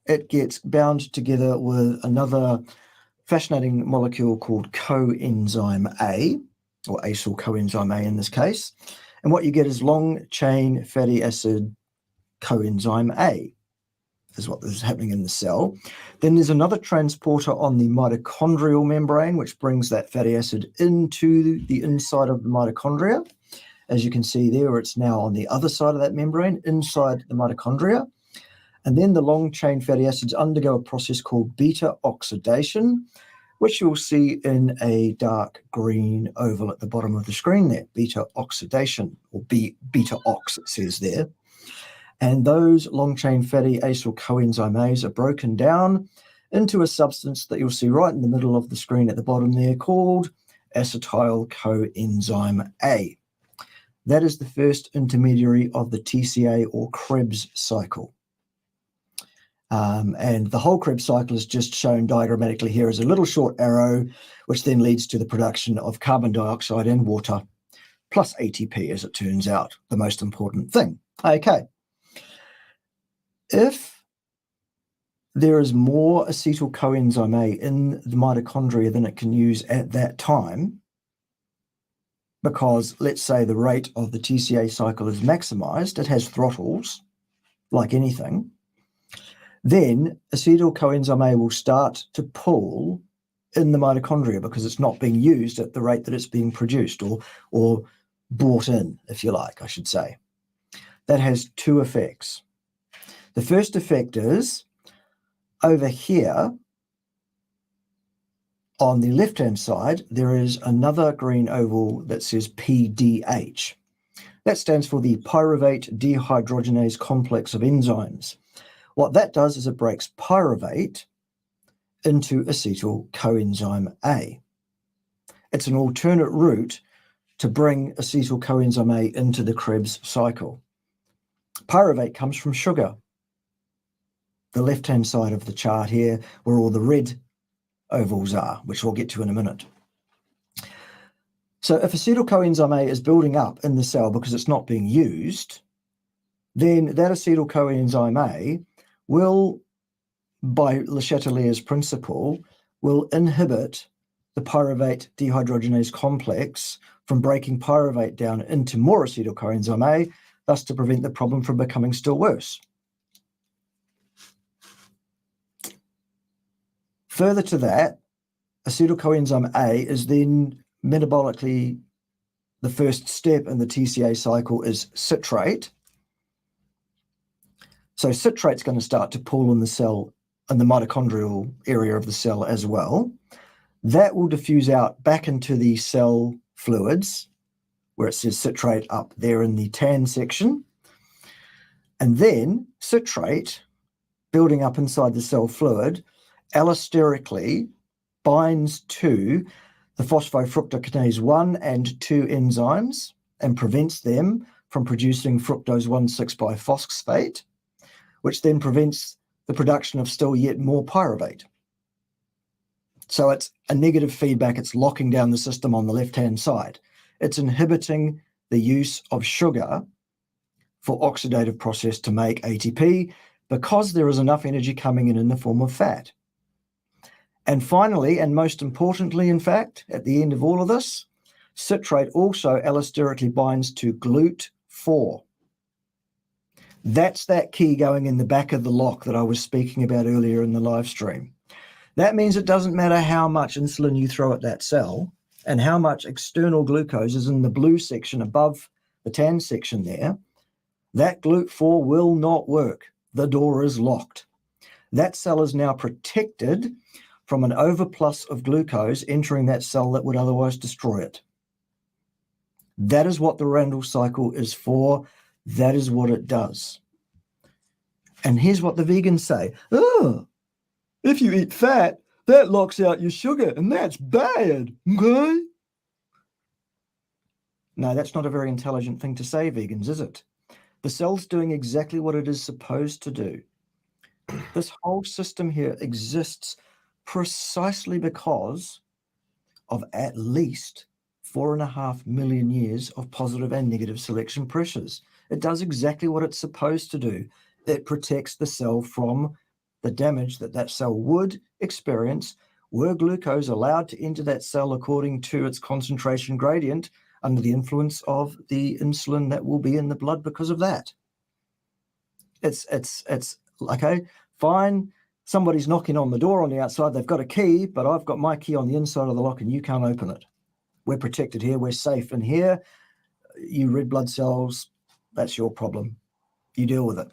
it gets bound together with another fascinating molecule called coenzyme A, or acyl coenzyme A in this case. And what you get is long-chain fatty acid coenzyme A, is what is happening in the cell. Then there's another transporter on the mitochondrial membrane, which brings that fatty acid into the inside of the mitochondria. As you can see there, it's now on the other side of that membrane, inside the mitochondria. And then the long-chain fatty acids undergo a process called beta oxidation, which you'll see in a dark green oval at the bottom of the screen there, beta oxidation, or beta ox it says there. And those long-chain fatty acyl coenzyme A's are broken down into a substance that you'll see right in the middle of the screen at the bottom there called acetyl coenzyme A. That is the first intermediary of the TCA or Krebs cycle. And the whole Krebs cycle is just shown diagrammatically here as a little short arrow, which then leads to the production of carbon dioxide and water, plus ATP, as it turns out, the most important thing. Okay. If there is more acetyl coenzyme A in the mitochondria than it can use at that time, because let's say the rate of the TCA cycle is maximized, it has throttles, like anything, then acetyl coenzyme A will start to pull in the mitochondria because it's not being used at the rate that it's being produced, or brought in, if you like, I should say. That has two effects. The first effect is over here on the left-hand side, there is another green oval that says PDH. That stands for the pyruvate dehydrogenase complex of enzymes. What that does is it breaks pyruvate into acetyl coenzyme A. It's an alternate route to bring acetyl coenzyme A into the Krebs cycle. Pyruvate comes from sugar. The left-hand side of the chart here, where all the red ovals are, which we'll get to in a minute. So if acetyl coenzyme A is building up in the cell because it's not being used, then that acetyl coenzyme A will, by Le Chatelier's principle, will inhibit the pyruvate dehydrogenase complex from breaking pyruvate down into more acetyl coenzyme A, thus to prevent the problem from becoming still worse. Further to that, acetyl coenzyme A is then metabolically, the first step in the TCA cycle is citrate. So citrate's going to start to pull in the cell, in the mitochondrial area of the cell as well. That will diffuse out back into the cell fluids, where it says citrate up there in the tan section. And then citrate, building up inside the cell fluid, allosterically binds to the phosphofructokinase 1 and 2 enzymes and prevents them from producing fructose 1,6-biphosphate. which then prevents the production of still yet more pyruvate. So it's a negative feedback. It's locking down the system on the left-hand side. It's inhibiting the use of sugar for oxidative process to make ATP because there is enough energy coming in the form of fat. And finally, and most importantly, in fact, at the end of all of this, citrate also allosterically binds to GLUT4. That's that key going in the back of the lock that I was speaking about earlier in the live stream. That means it doesn't matter how much insulin you throw at that cell and how much external glucose is in the blue section above the tan section there, that GLUT4 will not work. The door is locked. That cell is now protected from an overplus of glucose entering that cell that would otherwise destroy it. That is what the Randle cycle is for. That is what it does. And here's what the vegans say. Oh, if you eat fat, that locks out your sugar, and that's bad, okay? No, that's not a very intelligent thing to say, vegans, is it? The cell's doing exactly what it is supposed to do. This whole system here exists precisely because of at least 4.5 million years of positive and negative selection pressures. It does exactly what it's supposed to do. It protects the cell from the damage that that cell would experience were glucose allowed to enter that cell according to its concentration gradient under the influence of the insulin that will be in the blood because of that. It's okay, fine. Somebody's knocking on the door on the outside. They've got a key, but I've got my key on the inside of the lock and you can't open it. We're protected here. We're safe in here. You red blood cells, that's your problem. You deal with it.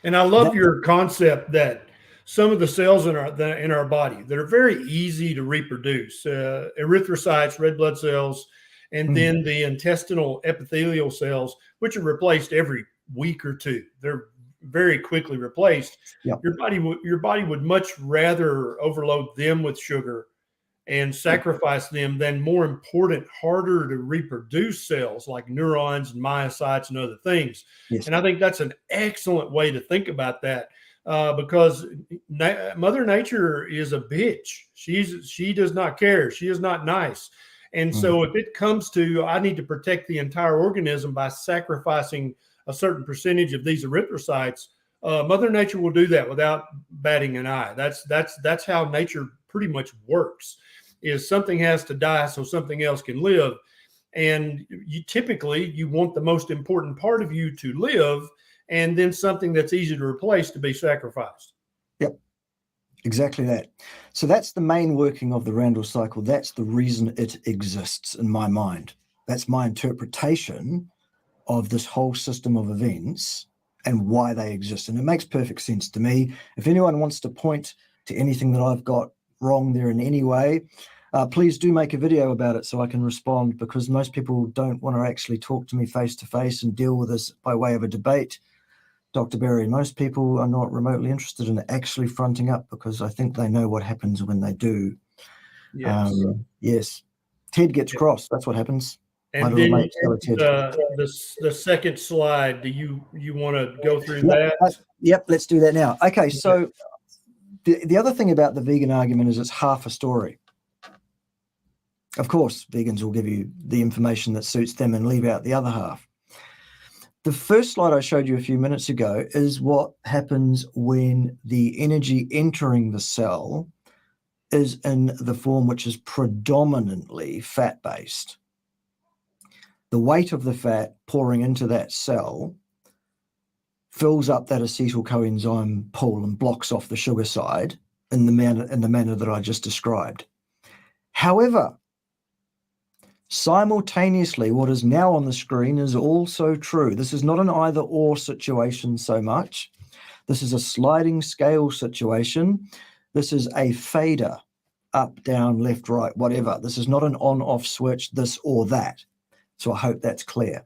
And I love your concept that some of the cells in our body that are very easy to reproduce, erythrocytes, red blood cells, and then the intestinal epithelial cells, which are replaced every week or two. They're very quickly replaced. Yep. Your body would much rather overload them with sugar and sacrifice them than more important, harder to reproduce cells like neurons and myocytes and other things. Yes. And I think that's an excellent way to think about that because Mother Nature is a bitch. She does not care. She is not nice. And so if it comes to, I need to protect the entire organism by sacrificing a certain percentage of these erythrocytes, Mother Nature will do that without batting an eye. That's how nature pretty much works. Is something has to die so something else can live. And you typically want the most important part of you to live, and then something that's easy to replace to be sacrificed. Yep, exactly that. So that's the main working of the Randle cycle. That's the reason it exists in my mind. That's my interpretation of this whole system of events and why they exist. And it makes perfect sense to me. If anyone wants to point to anything that I've got wrong there in any way, please do make a video about it so I can respond, because most people don't want to actually talk to me face to face and deal with this by way of a debate, Dr. Berry. Most people are not remotely interested in actually fronting up because I think they know what happens when they do. Yes. Yes. Ted gets cross. That's what happens. And then the second slide, do you want to go through that? Yep, let's do that now. Okay, so the other thing about the vegan argument is it's half a story. Of course, vegans will give you the information that suits them and leave out the other half. The first slide I showed you a few minutes ago is what happens when the energy entering the cell is in the form which is predominantly fat-based. The weight of the fat pouring into that cell fills up that acetyl coenzyme pool and blocks off the sugar side in the manner that I just described. However, simultaneously, what is now on the screen is also true. This is not an either-or situation so much. This is a sliding scale situation. This is a fader, up, down, left, right, whatever. This is not an on-off switch, this or that. So I hope that's clear.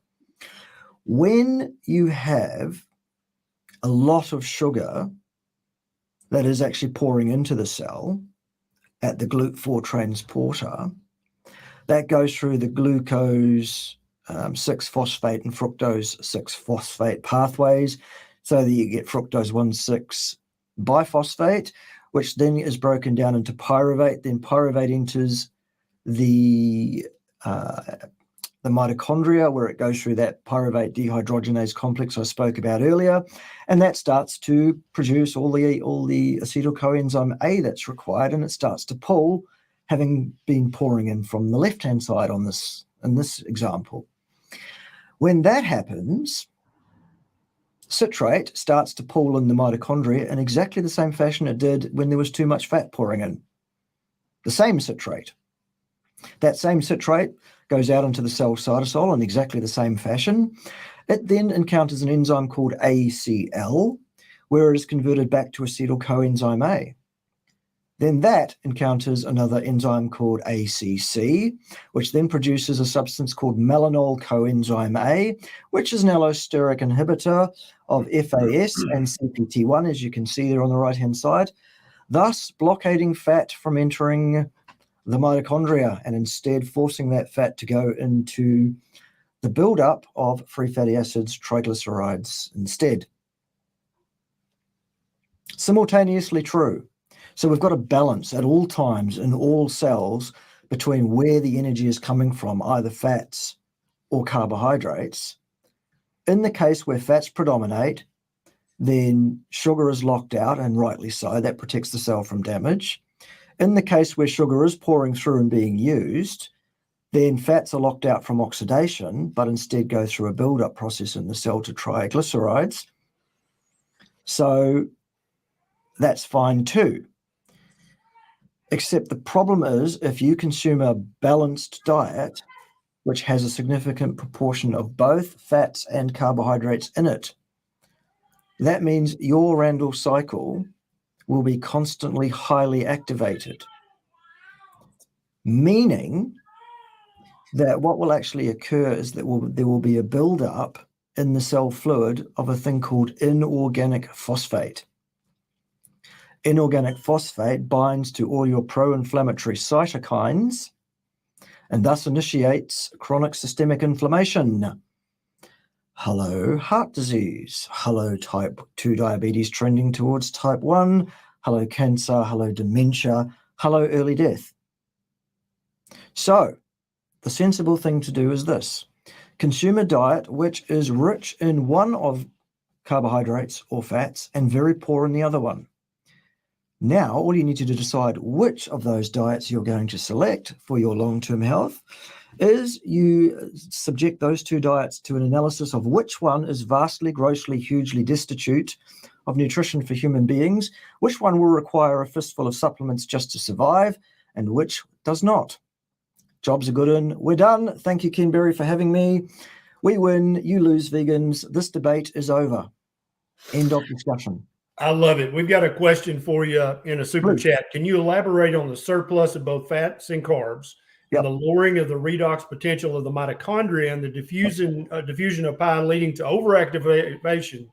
When you have a lot of sugar that is actually pouring into the cell at the GLUT4 transporter, that goes through the glucose 6-phosphate and fructose 6-phosphate pathways so that you get fructose 1,6 biphosphate, which then is broken down into pyruvate. Then pyruvate enters the mitochondria, where it goes through that pyruvate dehydrogenase complex I spoke about earlier, and that starts to produce all the acetyl coenzyme A that's required, and it starts to pull, having been pouring in from the left-hand side on this in this example. When that happens, citrate starts to pull in the mitochondria in exactly the same fashion it did when there was too much fat pouring in. The same citrate. That same citrate goes out into the cell cytosol in exactly the same fashion. It then encounters an enzyme called ACL, where it is converted back to acetyl coenzyme A. Then that encounters another enzyme called ACC, which then produces a substance called melanol coenzyme A, which is an allosteric inhibitor of FAS and CPT1, as you can see there on the right-hand side, thus blockading fat from entering the mitochondria and instead forcing that fat to go into the buildup of free fatty acids, triglycerides instead. Simultaneously true. So we've got a balance at all times in all cells between where the energy is coming from, either fats or carbohydrates. In the case where fats predominate, then sugar is locked out, and rightly so. That protects the cell from damage. In the case where sugar is pouring through and being used, then fats are locked out from oxidation, but instead go through a build-up process in the cell to triglycerides. So that's fine too. Except the problem is, if you consume a balanced diet, which has a significant proportion of both fats and carbohydrates in it, that means your Randle cycle will be constantly highly activated, meaning that what will actually occur is that there will be a buildup in the cell fluid of a thing called inorganic phosphate. Inorganic phosphate binds to all your pro-inflammatory cytokines and thus initiates chronic systemic inflammation. Hello, heart disease. Hello, type 2 diabetes trending towards type 1. Hello, cancer. Hello, dementia. Hello, early death. So the sensible thing to do is this. Consume a diet which is rich in one of carbohydrates or fats and very poor in the other one. Now, all you need to do to decide which of those diets you're going to select for your long-term health is you subject those two diets to an analysis of which one is vastly, grossly, hugely destitute of nutrition for human beings, which one will require a fistful of supplements just to survive, and which does not. Jobs are good and we're done. Thank you, Ken Berry, for having me. We win, you lose, vegans. This debate is over. End of discussion. I love it. We've got a question for you in a super chat. Can you elaborate on the surplus of both fats and carbs and the lowering of the redox potential of the mitochondria and the diffusion of pi leading to overactivation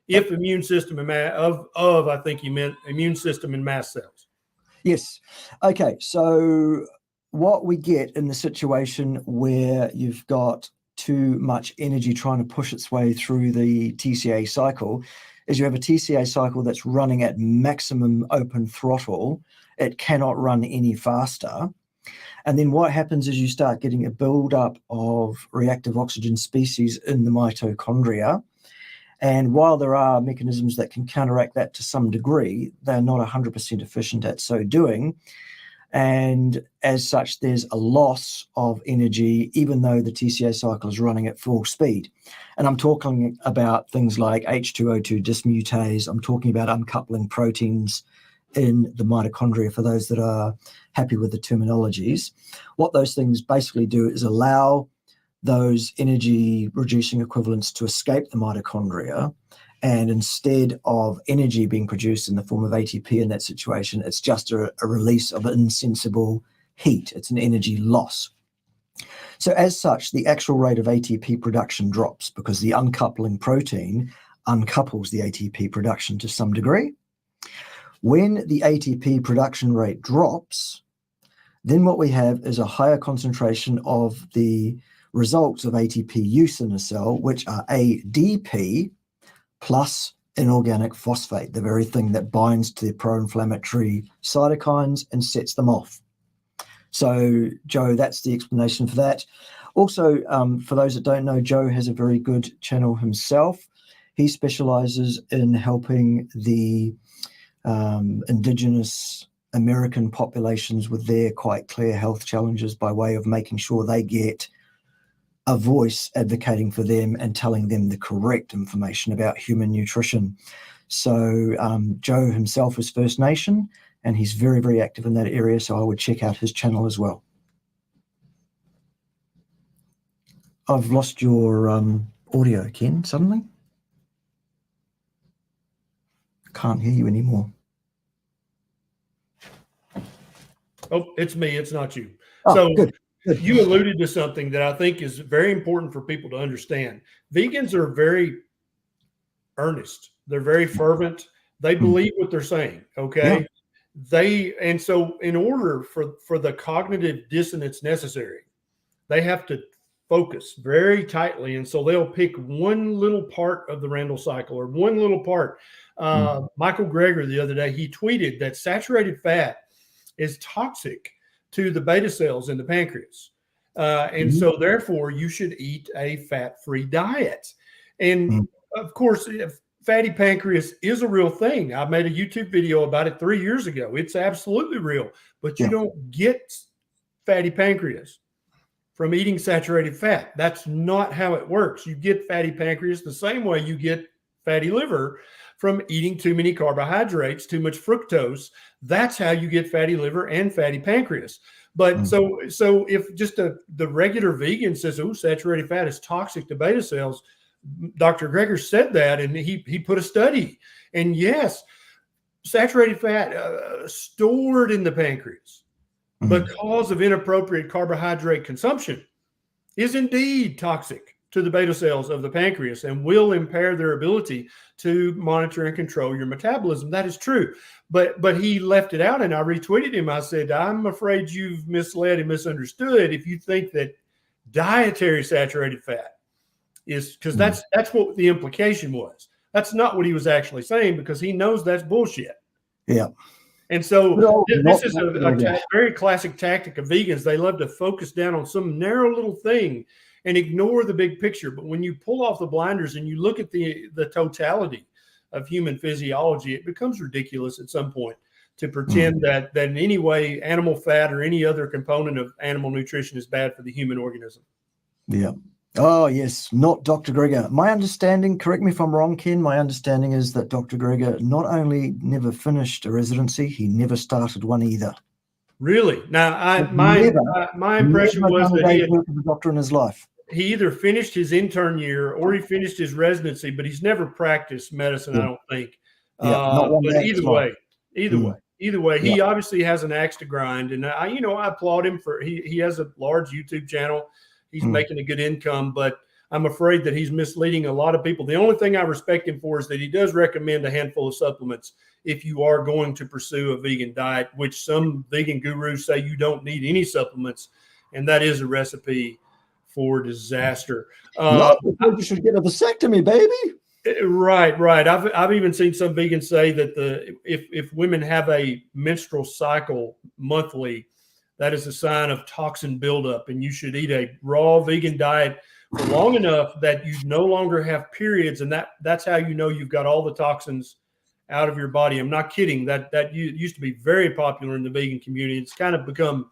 if immune system I think you meant immune system and mast cells? Yes. Okay. So what we get in the situation where you've got too much energy trying to push its way through the TCA cycle is you have a TCA cycle that's running at maximum open throttle. It cannot run any faster. And then what happens is you start getting a buildup of reactive oxygen species in the mitochondria. And while there are mechanisms that can counteract that to some degree, they're not 100% efficient at so doing. And as such, there's a loss of energy, even though the TCA cycle is running at full speed. And I'm talking about things like H2O2 dismutase. I'm talking about uncoupling proteins in the mitochondria for those that are happy with the terminologies. What those things basically do is allow those energy reducing equivalents to escape the mitochondria. And instead of energy being produced in the form of ATP in that situation, it's just a release of insensible heat. It's an energy loss. So as such, the actual rate of ATP production drops because the uncoupling protein uncouples the ATP production to some degree. When the ATP production rate drops, then what we have is a higher concentration of the results of ATP use in a cell, which are ADP plus inorganic phosphate, the very thing that binds to the pro-inflammatory cytokines and sets them off. So, Joe, that's the explanation for that. Also, for those that don't know, Joe has a very good channel himself. He specializes in helping the indigenous American populations with their quite clear health challenges by way of making sure they get a voice advocating for them and telling them the correct information about human nutrition. So Joe himself is First Nation, and he's very, very active in that area. So I would check out his channel as well. I've lost your audio, Ken, suddenly. Can't hear you anymore. Oh, it's me. It's not you. Oh, so good. You alluded to something that I think is very important for people to understand. Vegans are very earnest. They're very fervent. They believe what they're saying. Okay. Yeah. And so in order for the cognitive dissonance necessary, they have to focus very tightly. And so they'll pick one little part of the Randle cycle or one little part. Michael Greger, the other day, he tweeted that saturated fat is toxic to the beta cells in the pancreas. And so therefore you should eat a fat-free diet. And of course, fatty pancreas is a real thing. I made a YouTube video about it 3 years ago. It's absolutely real, but you don't get fatty pancreas from eating saturated fat. That's not how it works. You get fatty pancreas the same way you get fatty liver from eating too many carbohydrates, too much fructose. That's how you get fatty liver and fatty pancreas. But so if just the regular vegan says, oh, saturated fat is toxic to beta cells, Dr. Greger said that, and he put a study. And yes, saturated fat stored in the pancreas because of inappropriate carbohydrate consumption is indeed toxic to the beta cells of the pancreas and will impair their ability to monitor and control your metabolism. That is true. But he left it out, and I retweeted him. I said, I'm afraid you've misled and misunderstood if you think that dietary saturated fat is, because that's what the implication was. That's not what he was actually saying, because he knows that's bullshit. Yeah. And so this is a very classic tactic of vegans. They love to focus down on some narrow little thing and ignore the big picture. But when you pull off the blinders and you look at the totality of human physiology, it becomes ridiculous at some point to pretend that in any way animal fat or any other component of animal nutrition is bad for the human organism. Yeah. Oh, yes. Not Dr. Greger. My understanding, correct me if I'm wrong, Ken, my understanding is that Dr. Greger not only never finished a residency, he never started one either. Really? Now, my impression was that he had a doctor in his life. He either finished his intern year or he finished his residency, but he's never practiced medicine, I don't think. But either way, he obviously has an axe to grind. And I applaud him for, he has a large YouTube channel. He's making a good income, but I'm afraid that he's misleading a lot of people. The only thing I respect him for is that he does recommend a handful of supplements if you are going to pursue a vegan diet, which some vegan gurus say you don't need any supplements. And that is a recipe for disaster. You should get a vasectomy, baby. Right. I've even seen some vegans say that if women have a menstrual cycle monthly, that is a sign of toxin buildup, and you should eat a raw vegan diet for long enough that you no longer have periods, and that's how you know you've got all the toxins out of your body. I'm not kidding. That used to be very popular in the vegan community. It's kind of become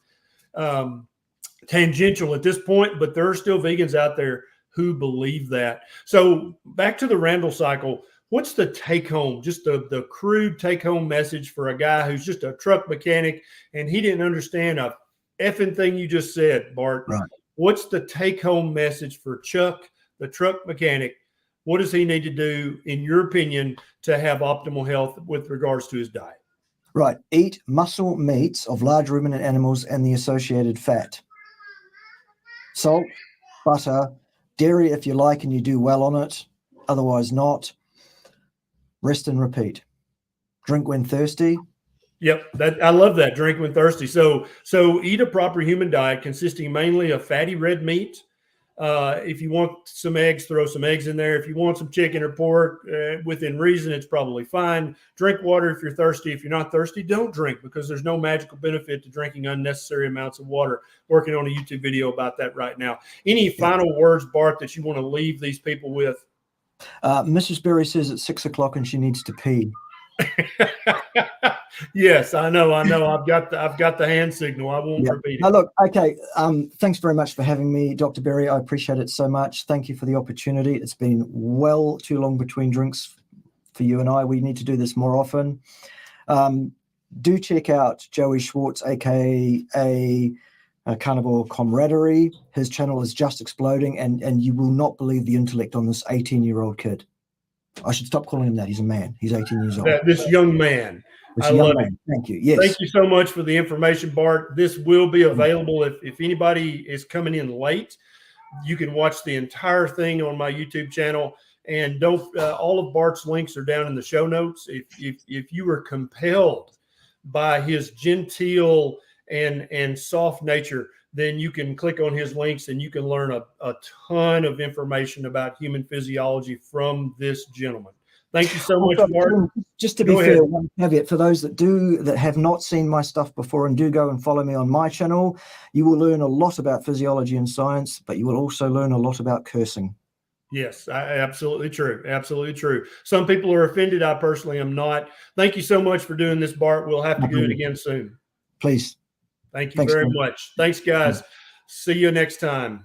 tangential at this point, but there are still vegans out there who believe that. So back to the Randle cycle. What's the take home, just the crude take home message for a guy who's just a truck mechanic and he didn't understand a effing thing you just said, Bart? Right. What's the take home message for Chuck, the truck mechanic? What does he need to do, in your opinion, to have optimal health with regards to his diet? Right. Eat muscle meats of large ruminant animals and the associated fat. Salt, butter, dairy if you like and you do well on it, otherwise not. Rest and repeat. Drink when thirsty. Yep, I love that. Drink when thirsty. So eat a proper human diet consisting mainly of fatty red meat, If you want some eggs, throw some eggs in there. If you want some chicken or pork, within reason, it's probably fine. Drink water if you're thirsty. If you're not thirsty, don't drink, because there's no magical benefit to drinking unnecessary amounts of water. Working on a YouTube video about that right now. Any final words, Bart, that you want to leave these people with? Mrs. Berry says it's 6 o'clock and she needs to pee. Yes, I know. I've got the hand signal. I won't repeat it. Now, look, okay. Thanks very much for having me, Dr. Berry. I appreciate it so much. Thank you for the opportunity. It's been well too long between drinks for you and I. We need to do this more often. Do check out Joey Schwartz, aka Carnivore Camaraderie. His channel is just exploding, and you will not believe the intellect on this 18-year-old kid. I should stop calling him that. He's a man. He's 18 years old. This young man. I love it. Thank you. Yes. Thank you so much for the information, Bart. This will be available if anybody is coming in late. You can watch the entire thing on my YouTube channel. And don't all of Bart's links are down in the show notes. If you were compelled by his genteel and soft nature, then you can click on his links and you can learn a ton of information about human physiology from this gentleman. Thank you so much, Bart. Just to be fair, one caveat for those that have not seen my stuff before and do go and follow me on my channel, you will learn a lot about physiology and science, but you will also learn a lot about cursing. Yes, absolutely true. Absolutely true. Some people are offended. I personally am not. Thank you so much for doing this, Bart. We'll have to do it again soon. Please. Thank you very much. Thanks, guys. See you next time.